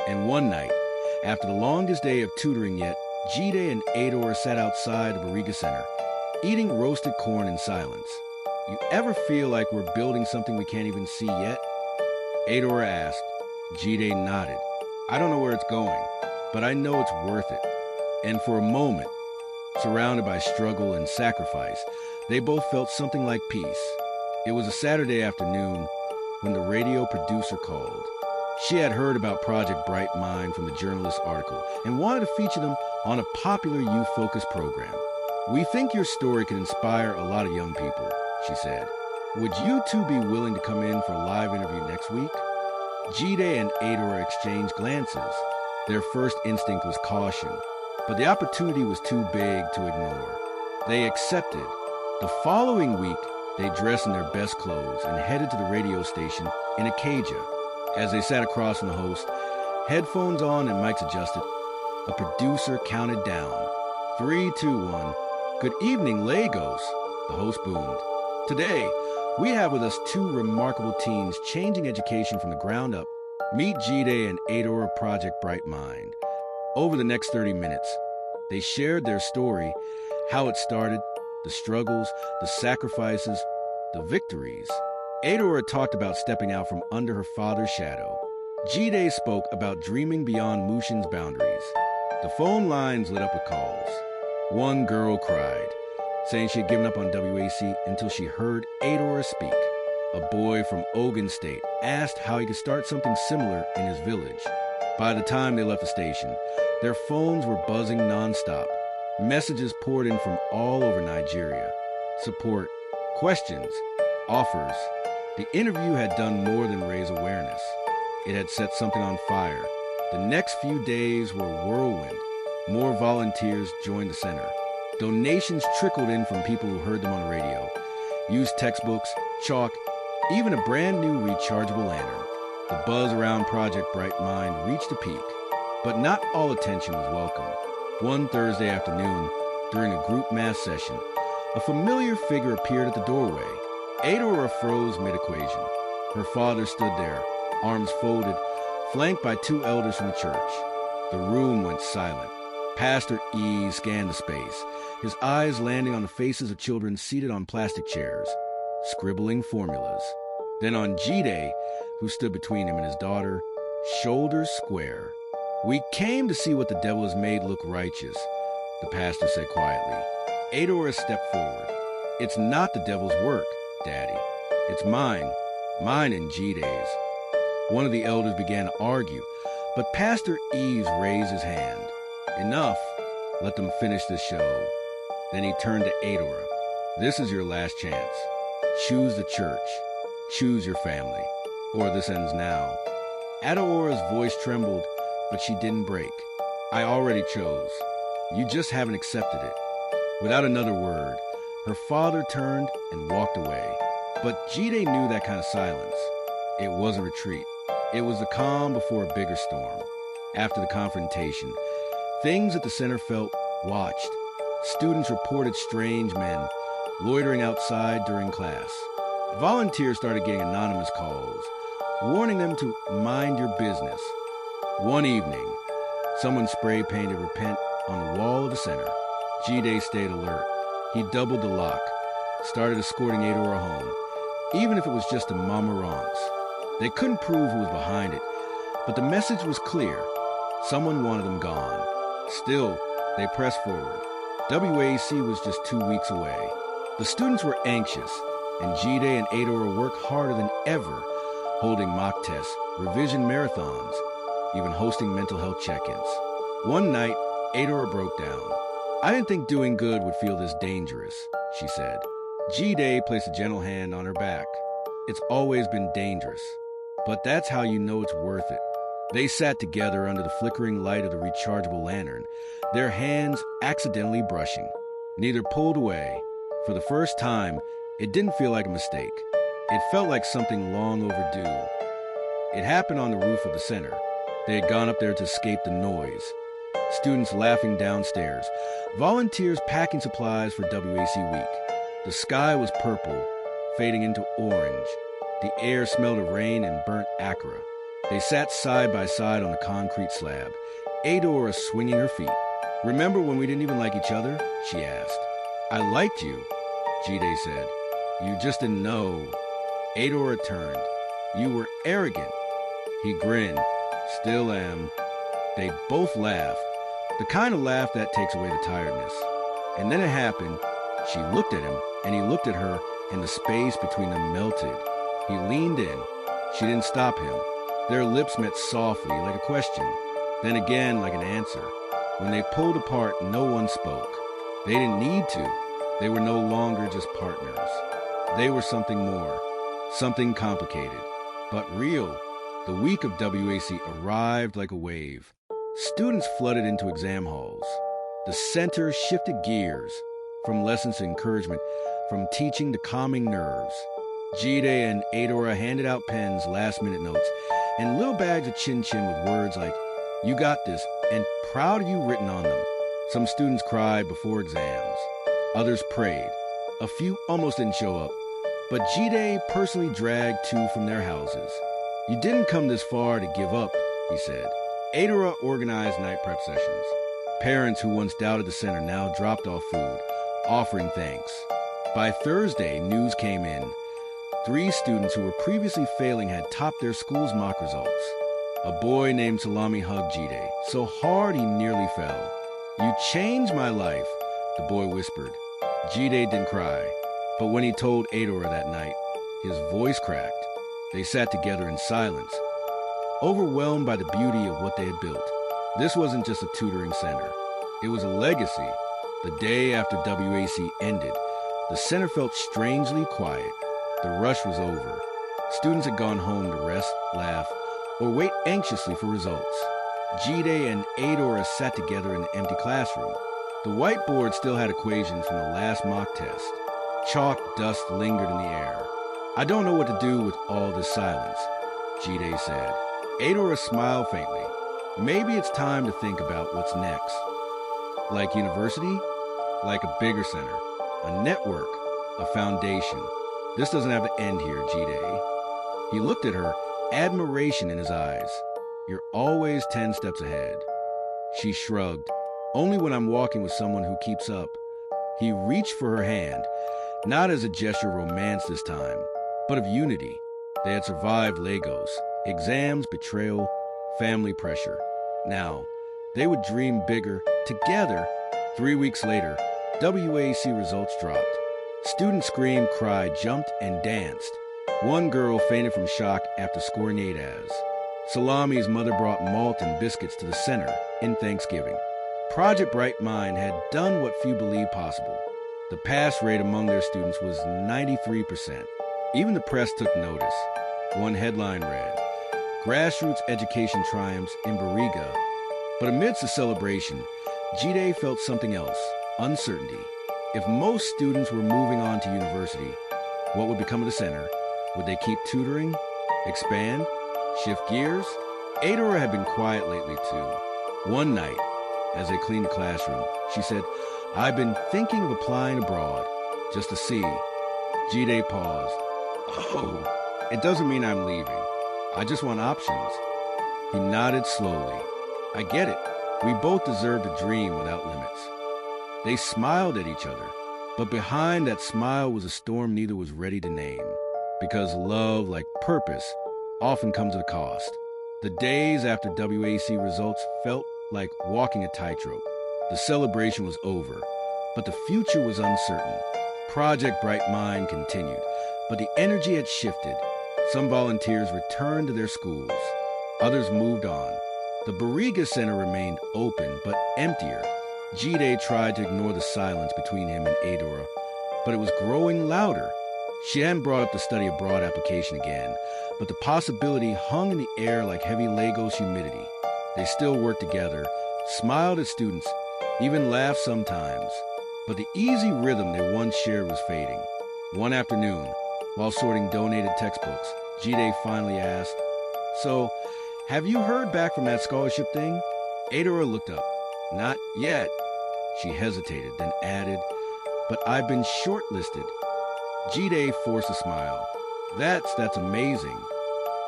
And one night, After the longest day of tutoring yet, Jide and Adora sat outside the Barriga Center, eating roasted corn in silence. You ever feel like we're building something we can't even see yet? Adora asked. Jide nodded. I don't know where it's going, but I know it's worth it. And for a moment, surrounded by struggle and sacrifice, they both felt something like peace. It was a Saturday afternoon when the radio producer called. She had heard about Project BrightMinds from the journalist's article and wanted to feature them on a popular youth-focused program. We think your story can inspire a lot of young people, she said. Would you two be willing to come in for a live interview next week? Jide and Adora exchanged glances. Their first instinct was caution, but the opportunity was too big to ignore. They accepted. The following week, they dressed in their best clothes and headed to the radio station in Acadia. As they sat across from the host, headphones on and mics adjusted, a producer counted down. 3, 2, 1. Good evening, Lagos, the host boomed. Today, we have with us two remarkable teens changing education from the ground up. Meet Jide and Adora Project BrightMinds. Over the next 30 minutes, they shared their story, how it started, the struggles, the sacrifices, the victories. Adora talked about stepping out from under her father's shadow. Jide spoke about dreaming beyond Mushin's boundaries. The phone lines lit up with calls. One girl cried, saying she had given up on WAEC until she heard Adora speak. A boy from Ogun State asked how he could start something similar in his village. By the time they left the station, their phones were buzzing nonstop. Messages poured in from all over Nigeria. Support, questions, offers. The interview had done more than raise awareness. It had set something on fire. The next few days were a whirlwind. More volunteers joined the center. Donations trickled in from people who heard them on the radio. Used textbooks, chalk, even a brand new rechargeable lantern. The buzz around Project BrightMinds reached a peak, but not all attention was welcome. One Thursday afternoon, during a group math session, a familiar figure appeared at the doorway. Adora froze mid-equation. Her father stood there, arms folded, flanked by two elders from the church. The room went silent. Pastor E scanned the space, his eyes landing on the faces of children seated on plastic chairs, scribbling formulas. Then on Jide, who stood between him and his daughter, shoulders square. We came to see what the devil has made look righteous, the pastor said quietly. Adora stepped forward. It's not the devil's work, Daddy. It's mine and Jide's. One of the elders began to argue, but Pastor Eves raised his hand. Enough. Let them finish this show. Then he turned to Adora. This is your last chance. Choose the church. Choose your family. Or this ends now. Adaora's voice trembled, but she didn't break. I already chose. You just haven't accepted it. Without another word, her father turned and walked away. But Jide knew that kind of silence. It wasn't retreat. It was the calm before a bigger storm. After the confrontation, things at the center felt watched. Students reported strange men loitering outside during class. Volunteers started getting anonymous calls, warning them to mind your business. One evening, someone spray-painted repent on the wall of the center. Jide stayed alert. He doubled the lock, started escorting Adora home, even if it was just a mamarance. They couldn't prove who was behind it, but the message was clear. Someone wanted them gone. Still, they pressed forward. WAEC was just 2 weeks away. The students were anxious, and Jide and Adora worked harder than ever, holding mock tests, revision marathons, even hosting mental health check-ins. One night, Adora broke down. I didn't think doing good would feel this dangerous, she said. Jide placed a gentle hand on her back. It's always been dangerous, but that's how you know it's worth it. They sat together under the flickering light of the rechargeable lantern, their hands accidentally brushing. Neither pulled away. For the first time, it didn't feel like a mistake. It felt like something long overdue. It happened on the roof of the center. They had gone up there to escape the noise. Students laughing downstairs. Volunteers packing supplies for WAC week. The sky was purple, fading into orange. The air smelled of rain and burnt acra. They sat side by side on the concrete slab, Adora swinging her feet. "Remember when we didn't even like each other?" she asked. "I liked you," Jide said. "You just didn't know." Adora turned. "You were arrogant." He grinned. "Still am." They both laughed, the kind of laugh that takes away the tiredness. And then it happened. She looked at him, and he looked at her, and the space between them melted. He leaned in. She didn't stop him. Their lips met softly, like a question, then again like an answer. When they pulled apart, no one spoke. They didn't need to. They were no longer just partners. They were something more, something complicated, but real. The week of WAC arrived like a wave. Students flooded into exam halls. The center shifted gears, from lessons to encouragement, from teaching to calming nerves. Jide and Adora handed out pens, last-minute notes, and little bags of chin-chin with words like, "You got this," and "proud of you" written on them. Some students cried before exams. Others prayed. A few almost didn't show up, but Jide personally dragged 2 from their houses. "You didn't come this far to give up," he said. Adora organized night prep sessions. Parents who once doubted the center now dropped off food, offering thanks. By Thursday, news came in. 3 students who were previously failing had topped their school's mock results. A boy named Salami hugged Jide so hard he nearly fell. "You changed my life," the boy whispered. Jide didn't cry, but when he told Adora that night, his voice cracked. They sat together in silence, overwhelmed by the beauty of what they had built. This wasn't just a tutoring center. It was a legacy. The day after WAC ended, the center felt strangely quiet. The rush was over. Students had gone home to rest, laugh, or wait anxiously for results. Jide and Adora sat together in the empty classroom. The whiteboard still had equations from the last mock test. Chalk dust lingered in the air. "I don't know what to do with all this silence," Jide said. Adora smiled faintly. "Maybe it's time to think about what's next. Like university? Like a bigger center, a network, a foundation. This doesn't have to end here, Jide." He looked at her, admiration in his eyes. "You're always 10 steps ahead." She shrugged. "Only when I'm walking with someone who keeps up." He reached for her hand, not as a gesture of romance this time, but of unity. They had survived Lagos, exams, betrayal, family pressure. Now, they would dream bigger together. 3 weeks later, WAC results dropped. Students screamed, cried, jumped, and danced. One girl fainted from shock after scoring 8 As. Salami's mother brought malt and biscuits to the center in Thanksgiving. Project BrightMinds had done what few believed possible. The pass rate among their students was 93%. Even the press took notice. One headline read, "Grassroots Education Triumphs in Bariga." But amidst the celebration, Jide felt something else, uncertainty. If most students were moving on to university, what would become of the center? Would they keep tutoring? Expand? Shift gears? Adora had been quiet lately too. One night, as they cleaned the classroom, she said, "I've been thinking of applying abroad, just to see." Jide paused. "Oh, it doesn't mean I'm leaving. I just want options." He nodded slowly. "I get it. We both deserve to dream without limits." They smiled at each other, but behind that smile was a storm neither was ready to name. Because love, like purpose, often comes at a cost. The days after WAC results felt like walking a tightrope. The celebration was over, but the future was uncertain. Project BrightMinds continued, but the energy had shifted. Some volunteers returned to their schools. Others moved on. The Bariga Center remained open, but emptier. Jide tried to ignore the silence between him and Adora, but it was growing louder. She hadn't brought up the study abroad application again, but the possibility hung in the air like heavy Lagos humidity. They still worked together, smiled at students, even laughed sometimes. But the easy rhythm they once shared was fading. One afternoon, while sorting donated textbooks, Jide finally asked, "So, have you heard back from that scholarship thing?" Adora looked up. "Not yet." She hesitated, then added, "But I've been shortlisted." Jide forced a smile. That's amazing."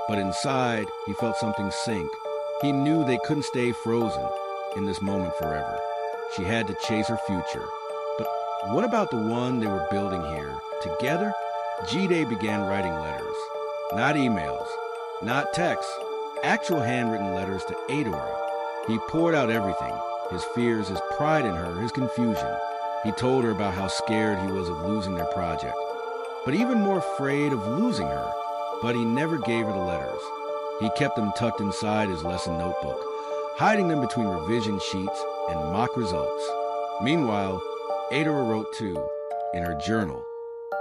But inside, he felt something sink. He knew they couldn't stay frozen in this moment forever. She had to chase her future. But what about the one they were building here? Together, Jide began writing letters. Not emails, not texts, actual handwritten letters to Adora. He poured out everything, his fears, his pride in her, his confusion. He told her about how scared he was of losing their project, but even more afraid of losing her. But he never gave her the letters. He kept them tucked inside his lesson notebook, hiding them between revision sheets and mock results. Meanwhile, Adora wrote too, in her journal.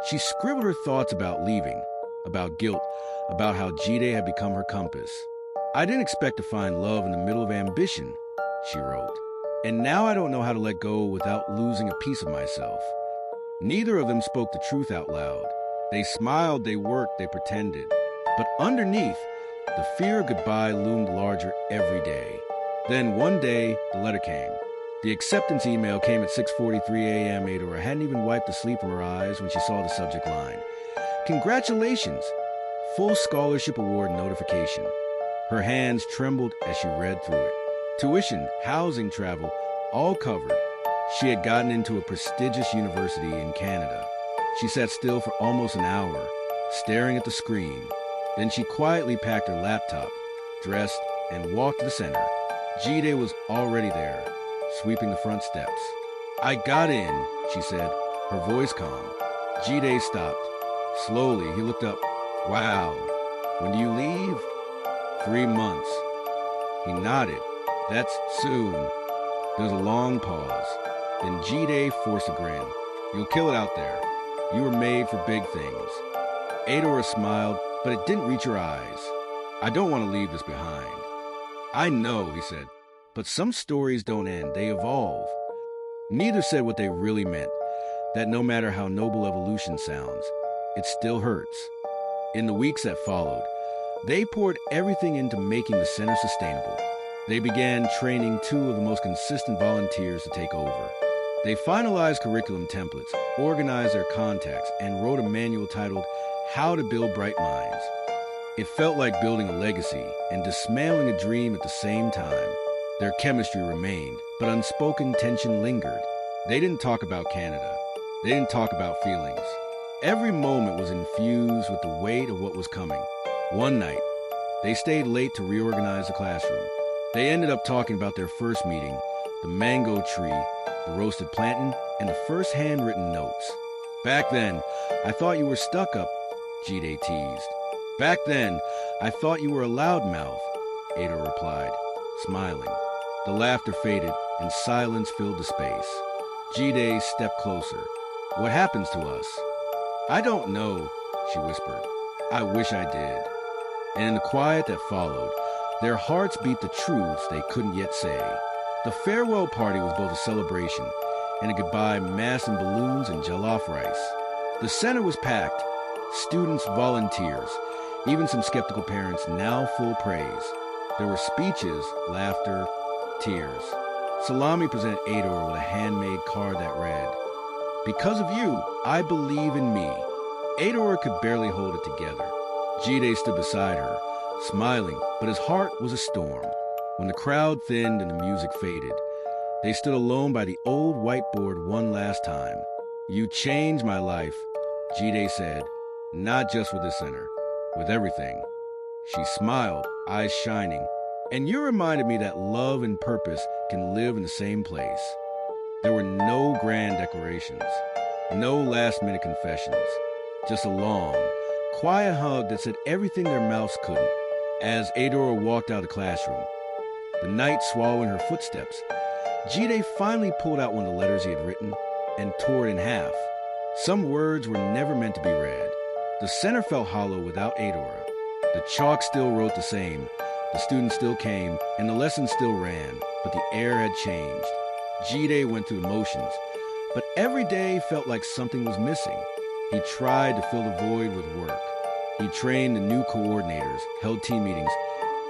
She scribbled her thoughts about leaving, about guilt, about how Jide had become her compass. "I didn't expect to find love in the middle of ambition," she wrote. "And now I don't know how to let go without losing a piece of myself." Neither of them spoke the truth out loud. They smiled, they worked, they pretended. But underneath, the fear of goodbye loomed larger every day. Then one day, the letter came. The acceptance email came at 6:43 a.m. Adora hadn't even wiped the sleep from her eyes when she saw the subject line. "Congratulations! Full scholarship award notification." Her hands trembled as she read through it. Tuition, housing, travel, all covered. She had gotten into a prestigious university in Canada. She sat still for almost an hour, staring at the screen. Then she quietly packed her laptop, dressed, and walked to the center. Jide was already there, sweeping the front steps. "I got in," she said, her voice calm. Jide stopped. Slowly, he looked up. "Wow. When do you leave?" 3 months. He nodded. "That's soon." There was a long pause. Then Jide forced a grin. "You'll kill it out there. You were made for big things." Adora smiled, but it didn't reach her eyes. "I don't want to leave this behind." "I know," he said, "but some stories don't end, they evolve." Neither said what they really meant, that no matter how noble evolution sounds, it still hurts. In the weeks that followed, they poured everything into making the center sustainable. They began training 2 of the most consistent volunteers to take over. They finalized curriculum templates, organized their contacts, and wrote a manual titled How to Build BrightMinds. It felt like building a legacy and dismantling a dream at the same time. Their chemistry remained, but unspoken tension lingered. They didn't talk about Canada. They didn't talk about feelings. Every moment was infused with the weight of what was coming. One night, they stayed late to reorganize the classroom. They ended up talking about their first meeting, the mango tree, the roasted plantain, and the first handwritten notes. "Back then, I thought you were stuck up," Jide teased. "Back then, I thought you were a loudmouth," Ada replied, smiling. The laughter faded, and silence filled the space. Jide stepped closer. "What happens to us?" "I don't know," she whispered. "I wish I did." And in the quiet that followed, their hearts beat the truths they couldn't yet say. The farewell party was both a celebration and a goodbye masked in balloons and jollof rice. The center was packed. Students, volunteers, even some skeptical parents, now full praise. There were speeches, laughter, tears. Salami presented Adora with a handmade card that read, "Because of you, I believe in me." Adora could barely hold it together. Jide stood beside her, smiling, but his heart was a storm. When the crowd thinned and the music faded, they stood alone by the old whiteboard one last time. "You changed my life," Jide said, "not just with the center, with everything." She smiled, eyes shining, "And you reminded me that love and purpose can live in the same place." There were no grand declarations, no last-minute confessions, just a long, quiet hug that said everything their mouths couldn't. As Adora walked out of the classroom, the night swallowing her footsteps, Jide finally pulled out one of the letters he had written and tore it in half. Some words were never meant to be read. The center felt hollow without Adora. The chalk still wrote the same, the students still came, and the lesson still ran, but the air had changed. Jide went through the motions, but every day felt like something was missing. He tried to fill the void with work. He trained the new coordinators, held team meetings,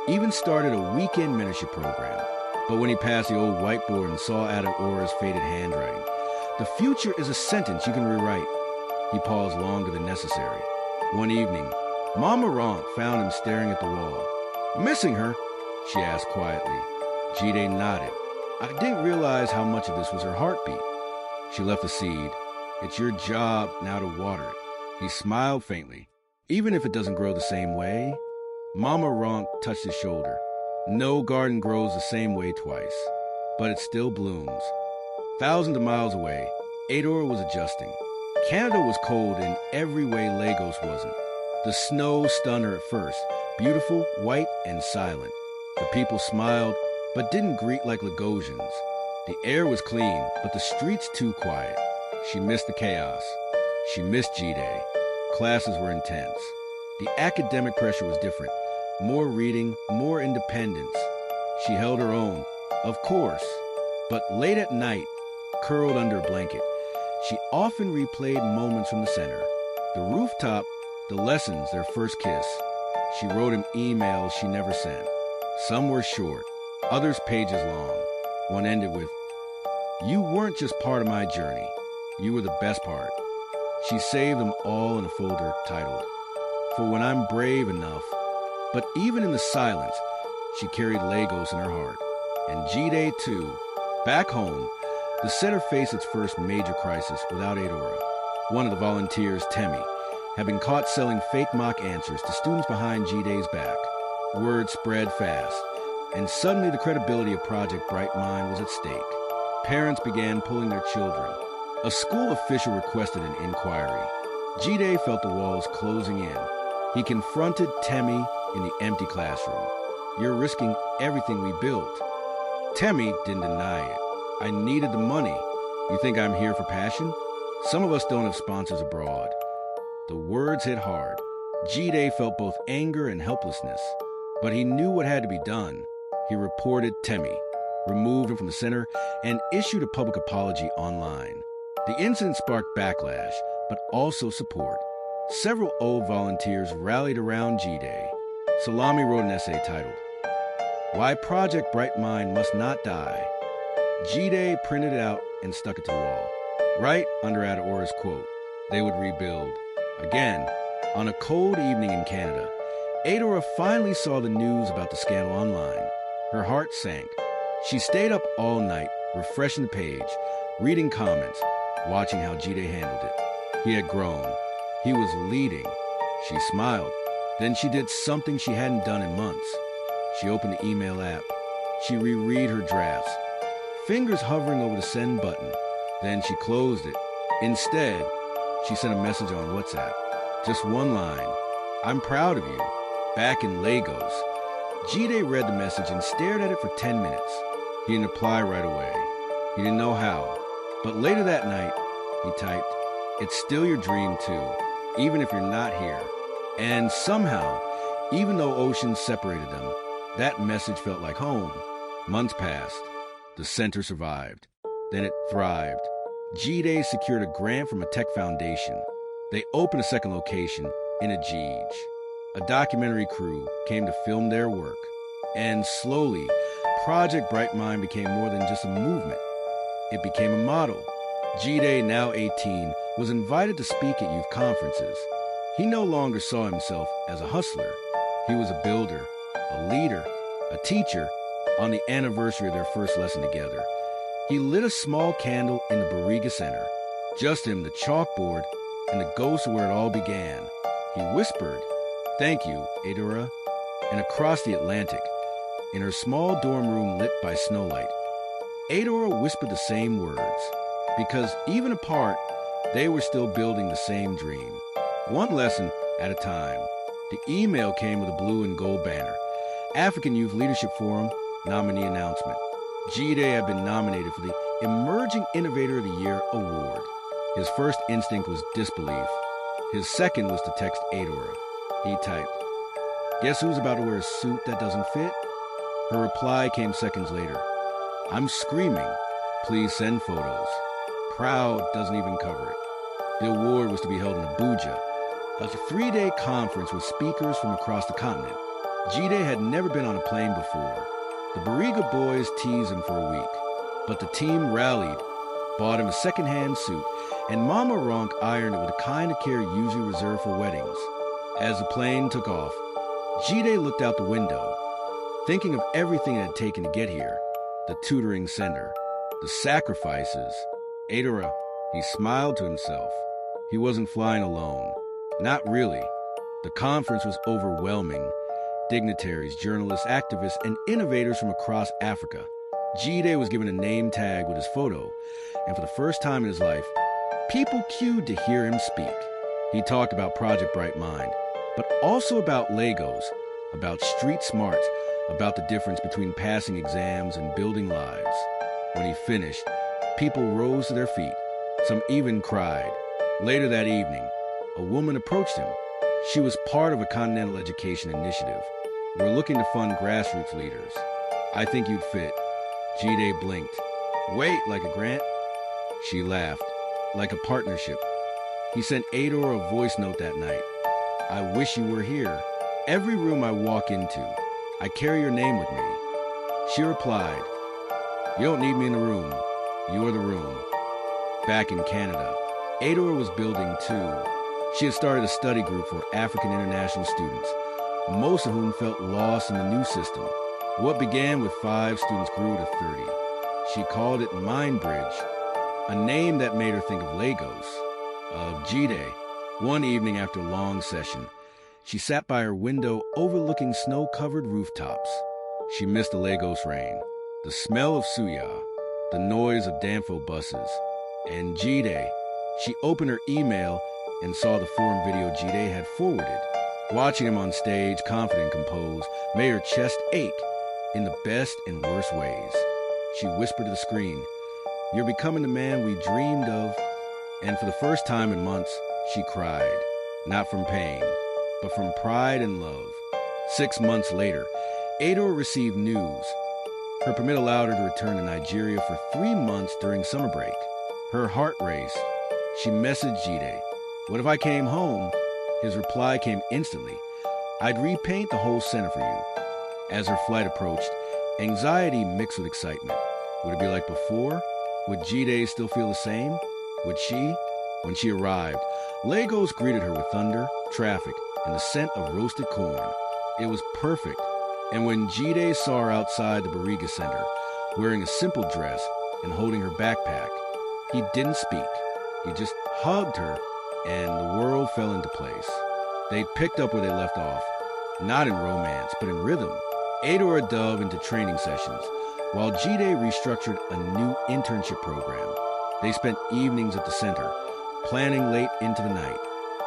even started a weekend mentorship program. But when he passed the old whiteboard and saw Adaora's faded handwriting, "The future is a sentence you can rewrite," he paused longer than necessary. One evening, Mama Ronk found him staring at the wall. "Missing her?" she asked quietly. Jide nodded. I didn't realize how much of this was her heartbeat. She left the seed. It's your job now to water it. He smiled faintly. Even if it doesn't grow the same way. Mama Ronk touched his shoulder. No garden grows the same way twice, but it still blooms. Thousands of miles away, Adora was adjusting. Canada was cold in every way Lagos wasn't. The snow stunned her at first, beautiful, white, and silent. The people smiled, but didn't greet like Lagosians. The air was clean, but the streets too quiet. She missed the chaos. She missed Jide. Classes were intense. The academic pressure was different. More reading, more independence. She held her own, of course. But late at night, curled under a blanket, she often replayed moments from the center. The rooftop, the lessons, their first kiss. She wrote him emails she never sent. Some were short, others pages long. One ended with, "You weren't just part of my journey. You were the best part." She saved them all in a folder titled, "For When I'm Brave Enough." But even in the silence, she carried Lagos in her heart. And Jide, too. Back home, the center faced its first major crisis without Adora. One of the volunteers, Temi, had been caught selling fake mock answers to students behind Jide's back. Word spread fast, and suddenly the credibility of Project BrightMinds was at stake. Parents began pulling their children. A school official requested an inquiry. Jide felt the walls closing in. He confronted Temi in the empty classroom. "You're risking everything we built." Temi didn't deny it. "I needed the money. You think I'm here for passion? Some of us don't have sponsors abroad." The words hit hard. Jide felt both anger and helplessness, but he knew what had to be done. He reported Temi, removed him from the center, and issued a public apology online. The incident sparked backlash, but also support. Several old volunteers rallied around Jide. Salami wrote an essay titled, "Why Project BrightMinds Must Not Die." Jide printed it out and stuck it to the wall, right under Adora's quote, "They would rebuild." Again, on a cold evening in Canada, Adora finally saw the news about the scandal online. Her heart sank. She stayed up all night, refreshing the page, reading comments, watching how Jide handled it. He had grown. He was leading. She smiled. Then she did something she hadn't done in months. She opened the email app. She reread her drafts, fingers hovering over the send button. Then she closed it. Instead, she sent a message on WhatsApp. Just one line. "I'm proud of you. Back in Lagos." Jide read the message and stared at it for 10 minutes. He didn't reply right away. He didn't know how. But later that night, he typed, "It's still your dream too, even if you're not here." And somehow, even though oceans separated them, that message felt like home. Months passed. The center survived. Then it thrived. Jide secured a grant from a tech foundation. They opened a second location in Ajij. A documentary crew came to film their work. And slowly, Project BrightMinds became more than just a movement. It became a model. Jide, now 18, was invited to speak at youth conferences. He no longer saw himself as a hustler. He was a builder, a leader, a teacher. On the anniversary of their first lesson together, he lit a small candle in the Barriga Center. Just him, the chalkboard, and the ghost of where it all began. He whispered, "Thank you, Adora." And across the Atlantic, in her small dorm room lit by snowlight, Adora whispered the same words. Because even apart, they were still building the same dream. One lesson at a time. The email came with a blue and gold banner. African Youth Leadership Forum nominee announcement. Jide had been nominated for the Emerging Innovator of the Year award. His first instinct was disbelief. His second was to text Adora. He typed, "Guess who's about to wear a suit that doesn't fit?" Her reply came seconds later. "I'm screaming. Please send photos." Proud doesn't even cover it. The award was to be held in Abuja, a 3-day conference with speakers from across the continent. Jide had never been on a plane before. The Barriga boys teased him for a week, but the team rallied, bought him a second-hand suit, and Mama Ronk ironed it with the kind of care usually reserved for weddings. As the plane took off, Jide looked out the window. thinking of everything it had taken to get here. The tutoring center, the sacrifices. Adora, he smiled to himself. He wasn't flying alone. Not really. The conference was overwhelming. Dignitaries, journalists, activists, and innovators from across Africa. Jide was given a name tag with his photo, and for the first time in his life, people queued to hear him speak. He talked about Project BrightMind, but also about Legos, about street smarts, about the difference between passing exams and building lives. When he finished, people rose to their feet. Some even cried. Later that evening, a woman approached him. She was part of a continental education initiative. We're looking to fund grassroots leaders. I think you'd fit. Jide blinked. Wait, like a grant? She laughed. Like a partnership. He sent Adora a voice note that night. I wish you were here. Every room I walk into, I carry your name with me. She replied, you don't need me in the room. You're the room. Back in Canada, Adora was building too. She had started a study group for African international students, most of whom felt lost in the new system. What began with 5 students grew to 30. She called it Mind Bridge, a name that made her think of Lagos, of Jide. One evening after a long session, she sat by her window overlooking snow-covered rooftops. She missed the Lagos rain, the smell of suya, the noise of Danfo buses, and Jide. She opened her email and saw the forum video Jide had forwarded. Watching him on stage, confident and composed, made her chest ache in the best and worst ways. She whispered to the screen, you're becoming the man we dreamed of. And for the first time in months, she cried, not from pain, but from pride and love. 6 months later, Adora received news. Her permit allowed her to return to Nigeria for 3 months during summer break. Her heart raced. She messaged Jide, what if I came home? His reply came instantly. I'd repaint the whole center for you. As her flight approached, anxiety mixed with excitement. Would it be like before? Would Jide still feel the same? Would she? When she arrived, Lagos greeted her with thunder, traffic, and the scent of roasted corn. It was perfect. And when Jide saw her outside the Bariga Center, wearing a simple dress and holding her backpack, he didn't speak. He just hugged her, and the world fell into place. They picked up where they left off, not in romance, but in rhythm. Adora dove into training sessions, while Jide restructured a new internship program. They spent evenings at the center, planning late into the night.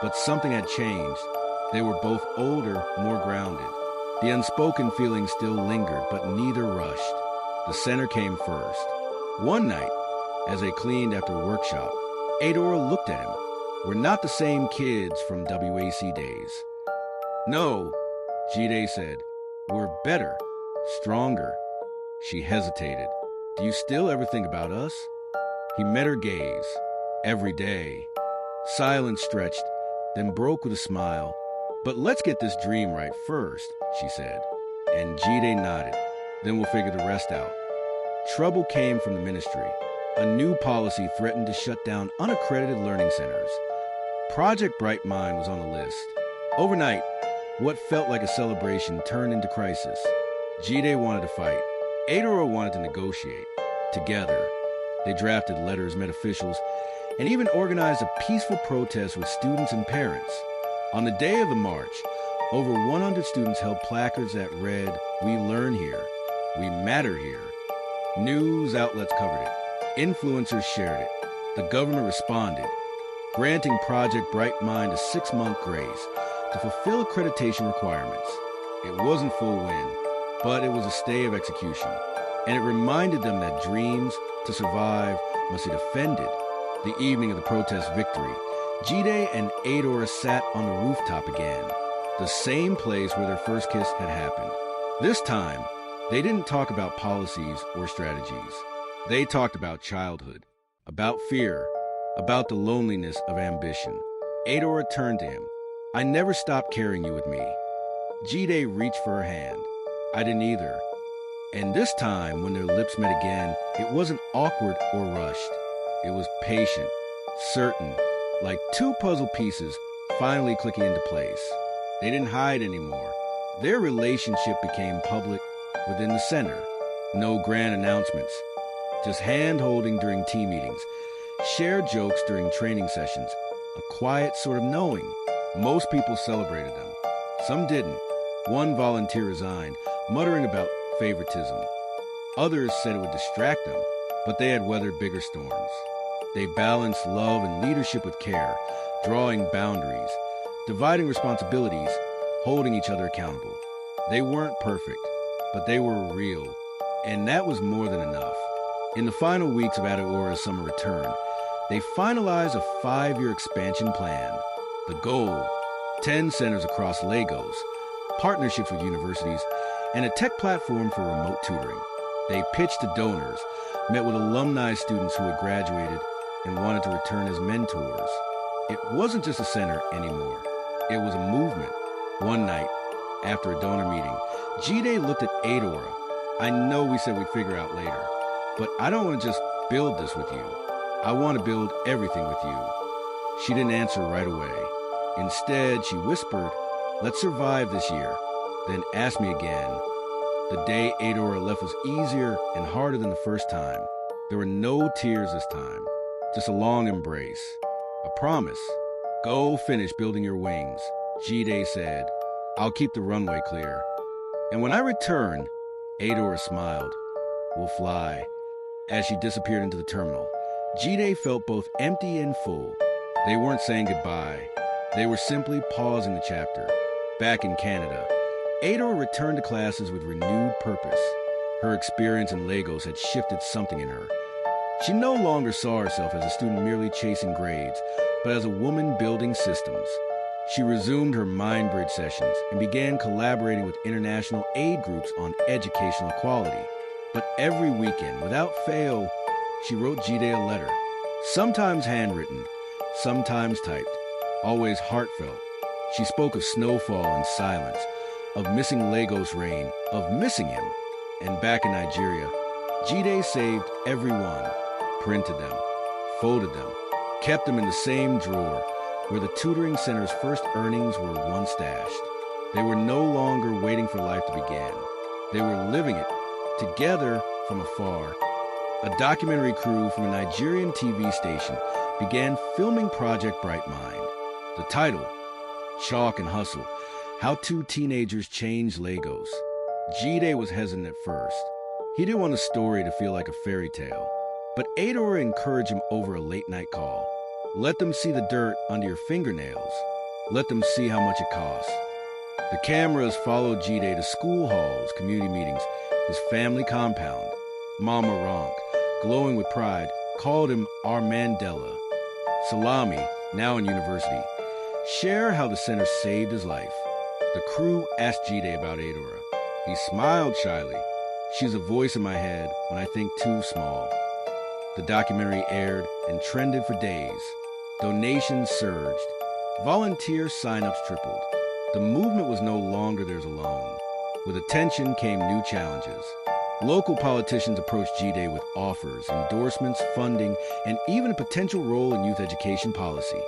But something had changed. They were both older, more grounded. The unspoken feeling still lingered, but neither rushed. The center came first. One night, as they cleaned after a workshop, Adora looked at him. We're not the same kids from WAEC days. No, Jide said. We're better, stronger. She hesitated. Do you still ever think about us? He met her gaze. Every day. Silence stretched, then broke with a smile. But let's get this dream right first, she said. And Jide nodded. Then we'll figure the rest out. Trouble came from the ministry. A new policy threatened to shut down unaccredited learning centers. Project BrightMind was on the list. Overnight, what felt like a celebration turned into crisis. Jide wanted to fight. Adora wanted to negotiate. Together, they drafted letters, met officials, and even organized a peaceful protest with students and parents. On the day of the march, over 100 students held placards that read, "We learn here. We matter here." News outlets covered it. Influencers shared it. The government responded, granting Project BrightMind a 6-month grace to fulfill accreditation requirements. It wasn't full win, but it was a stay of execution, and it reminded them that dreams, to survive, must be defended. The evening of the protest victory, Jide and Adora sat on the rooftop again, the same place where their first kiss had happened. This time, they didn't talk about policies or strategies. They talked about childhood, about fear, about the loneliness of ambition. Adora turned to him. I never stopped carrying you with me. Jide reached for her hand. I didn't either. And this time, when their lips met again, it wasn't awkward or rushed. It was patient, certain, like two puzzle pieces finally clicking into place. They didn't hide anymore. Their relationship became public, within the center. No grand announcements, just hand-holding during tea meetings, shared jokes during training sessions, a quiet sort of knowing. Most people celebrated them. Some didn't. One volunteer resigned, muttering about favoritism. Others said it would distract them, but they had weathered bigger storms. They balanced love and leadership with care, drawing boundaries, dividing responsibilities, holding each other accountable. They weren't perfect, but they were real, and that was more than enough. In the final weeks of Adaora's summer return, they finalized a 5-year expansion plan. The goal, 10 centers across Lagos, partnerships with universities, and a tech platform for remote tutoring. They pitched to donors, met with alumni students who had graduated and wanted to return as mentors. It wasn't just a center anymore. It was a movement. One night, after a donor meeting, Jide looked at Adora. I know we said we'd figure out later, but I don't want to just build this with you. I want to build everything with you. She didn't answer right away. Instead, she whispered, "Let's survive this year, then ask me again." The day Adora left was easier and harder than the first time. There were no tears this time, just a long embrace. A promise. "Go finish building your wings," Jide said. "I'll keep the runway clear." And when I returned, Adora smiled. "We'll fly." As she disappeared into the terminal, Jide felt both empty and full. They weren't saying goodbye. They were simply pausing the chapter. Back in Canada, Adora returned to classes with renewed purpose. Her experience in Lagos had shifted something in her. She no longer saw herself as a student merely chasing grades, but as a woman building systems. She resumed her MindBridge sessions and began collaborating with international aid groups on educational equality. But every weekend, without fail, she wrote Jide a letter. Sometimes handwritten, sometimes typed, always heartfelt. She spoke of snowfall and silence, of missing Lagos rain, of missing him. And back in Nigeria, Jide saved every one, printed them, folded them, kept them in the same drawer where the tutoring center's first earnings were once stashed. They were no longer waiting for life to begin. They were living it, together from afar. A documentary crew from a Nigerian TV station began filming Project BrightMind. The title, Chalk and Hustle, How Two Teenagers Changed Lagos. Jide was hesitant at first. He didn't want the story to feel like a fairy tale. But Adora encouraged him over a late-night call. "Let them see the dirt under your fingernails. Let them see how much it costs." The cameras followed Jide to school halls, community meetings, his family compound. Mama Ronk, glowing with pride, called him our Mandela. Salami, now in university, shared how the center saved his life. The crew asked Jide about Adora. He smiled shyly. "She's a voice in my head when I think too small." The documentary aired and trended for days. Donations surged. Volunteer sign-ups tripled. The movement was no longer theirs alone. With attention came new challenges. Local politicians approached Jide with offers, endorsements, funding, and even a potential role in youth education policy.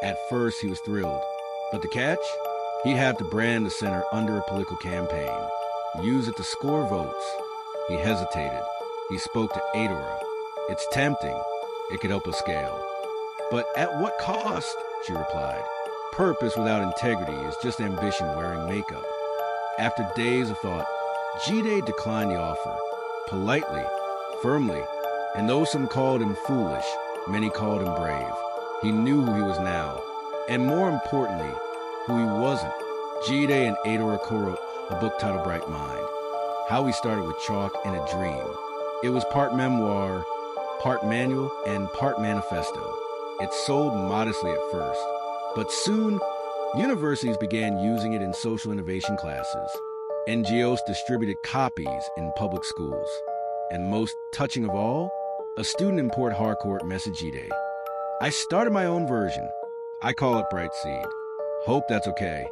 At first, he was thrilled. But the catch? He'd have to brand the center under a political campaign, use it to score votes. He hesitated. He spoke to Adora. "It's tempting. It could help us scale." "But at what cost?" she replied. "Purpose without integrity is just ambition wearing makeup." After days of thought, Jide declined the offer, politely, firmly, and though some called him foolish, many called him brave. He knew who he was now, and more importantly, who he wasn't. Jide and Adora co-wrote a book titled Bright Mind, How We Started with Chalk and a Dream. It was part memoir, part manual, and part manifesto. It sold modestly at first, but soon, universities began using it in social innovation classes. NGOs distributed copies in public schools. And most touching of all, a student in Port Harcourt messaged Jide. "I started my own version. I call it Bright Seed. Hope that's okay."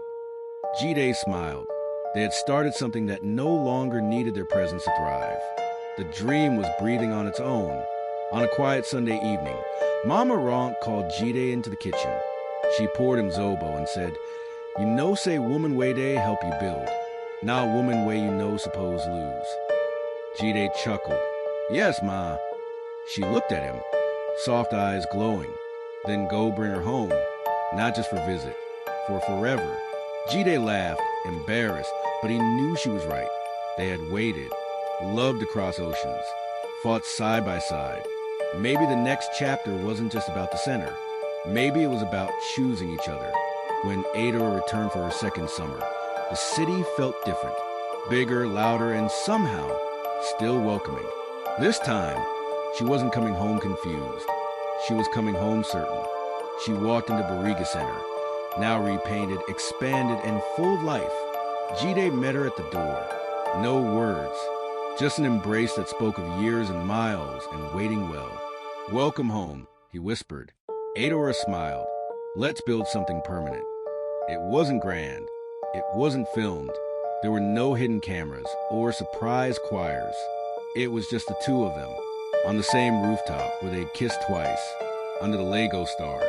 Jide smiled. They had started something that no longer needed their presence to thrive. The dream was breathing on its own. On a quiet Sunday evening, Mama Ronk called Jide into the kitchen. She poured him Zobo and said, "You know say Woman Way Day help you build. Now woman way you know suppose lose. Jide chuckled. Yes, ma. She looked at him, soft eyes glowing. Then go bring her home, not just for visit, for forever. Jide laughed, embarrassed, but he knew she was right. They had waited, loved to cross oceans, fought side by side. Maybe the next chapter wasn't just about the center. Maybe it was about choosing each other. When Adora returned for her second summer, the city felt different, bigger, louder, and somehow still welcoming. This time, she wasn't coming home confused. She was coming home certain. She walked into Barriga Center, now repainted, expanded, and full of life. Jide met her at the door. No words, just an embrace that spoke of years and miles and waiting well. Welcome home, he whispered. Adora smiled. Let's build something permanent. It wasn't grand. It wasn't filmed. There were no hidden cameras or surprise choirs. It was just the two of them, on the same rooftop where they'd kissed twice, under the Lego stars.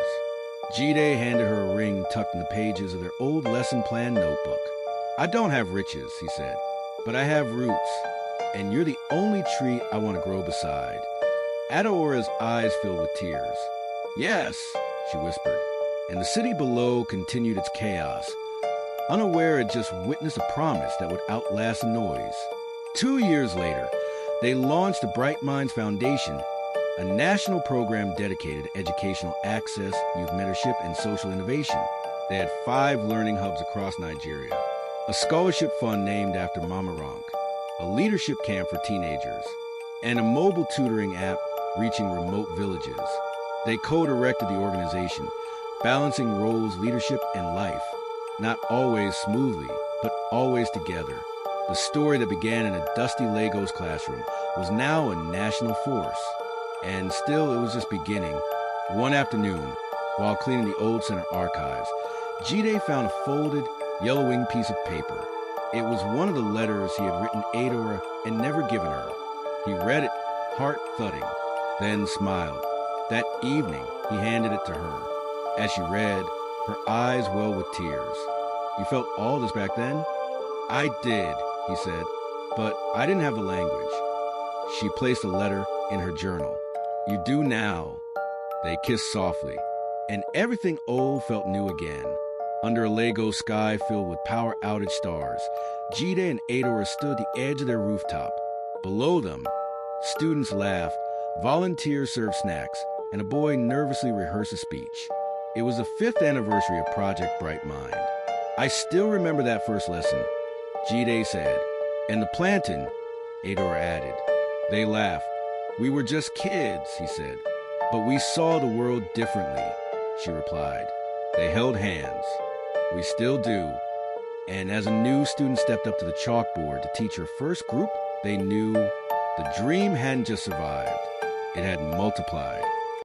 Jide handed her a ring tucked in the pages of their old lesson plan notebook. I don't have riches, he said, but I have roots, and you're the only tree I want to grow beside. Adaora's eyes filled with tears. Yes, she whispered, and the city below continued its chaos, unaware it just witnessed a promise that would outlast the noise. 2 years later, they launched the BrightMinds Foundation, a national program dedicated to educational access, youth mentorship, and social innovation. They had 5 learning hubs across Nigeria, a scholarship fund named after Mama Ronk, a leadership camp for teenagers, and a mobile tutoring app reaching remote villages. They co-directed the organization, balancing roles, leadership, and life, not always smoothly, but always together. The story that began in a dusty Legos classroom was now a national force. And still, it was just beginning. One afternoon, while cleaning the old center archives, Jide found a folded, yellow-winged piece of paper. It was one of the letters he had written Adora and never given her. He read it, heart thudding, then smiled. That evening, he handed it to her. As she read, her eyes welled with tears. You felt all this back then? I did, he said, but I didn't have the language. She placed the letter in her journal. You do now. They kissed softly, and everything old felt new again. Under a Lego sky filled with power outage stars, Jide and Adora stood at the edge of their rooftop. Below them, students laughed, volunteers served snacks, and a boy nervously rehearsed a speech. It was the 5th anniversary of Project Bright Mind. I still remember that first lesson, Jide said. And the plantain, Adora added. They laughed. We were just kids, he said. But we saw the world differently, she replied. They held hands. We still do. And as a new student stepped up to the chalkboard to teach her first group, they knew the dream hadn't just survived. It had multiplied.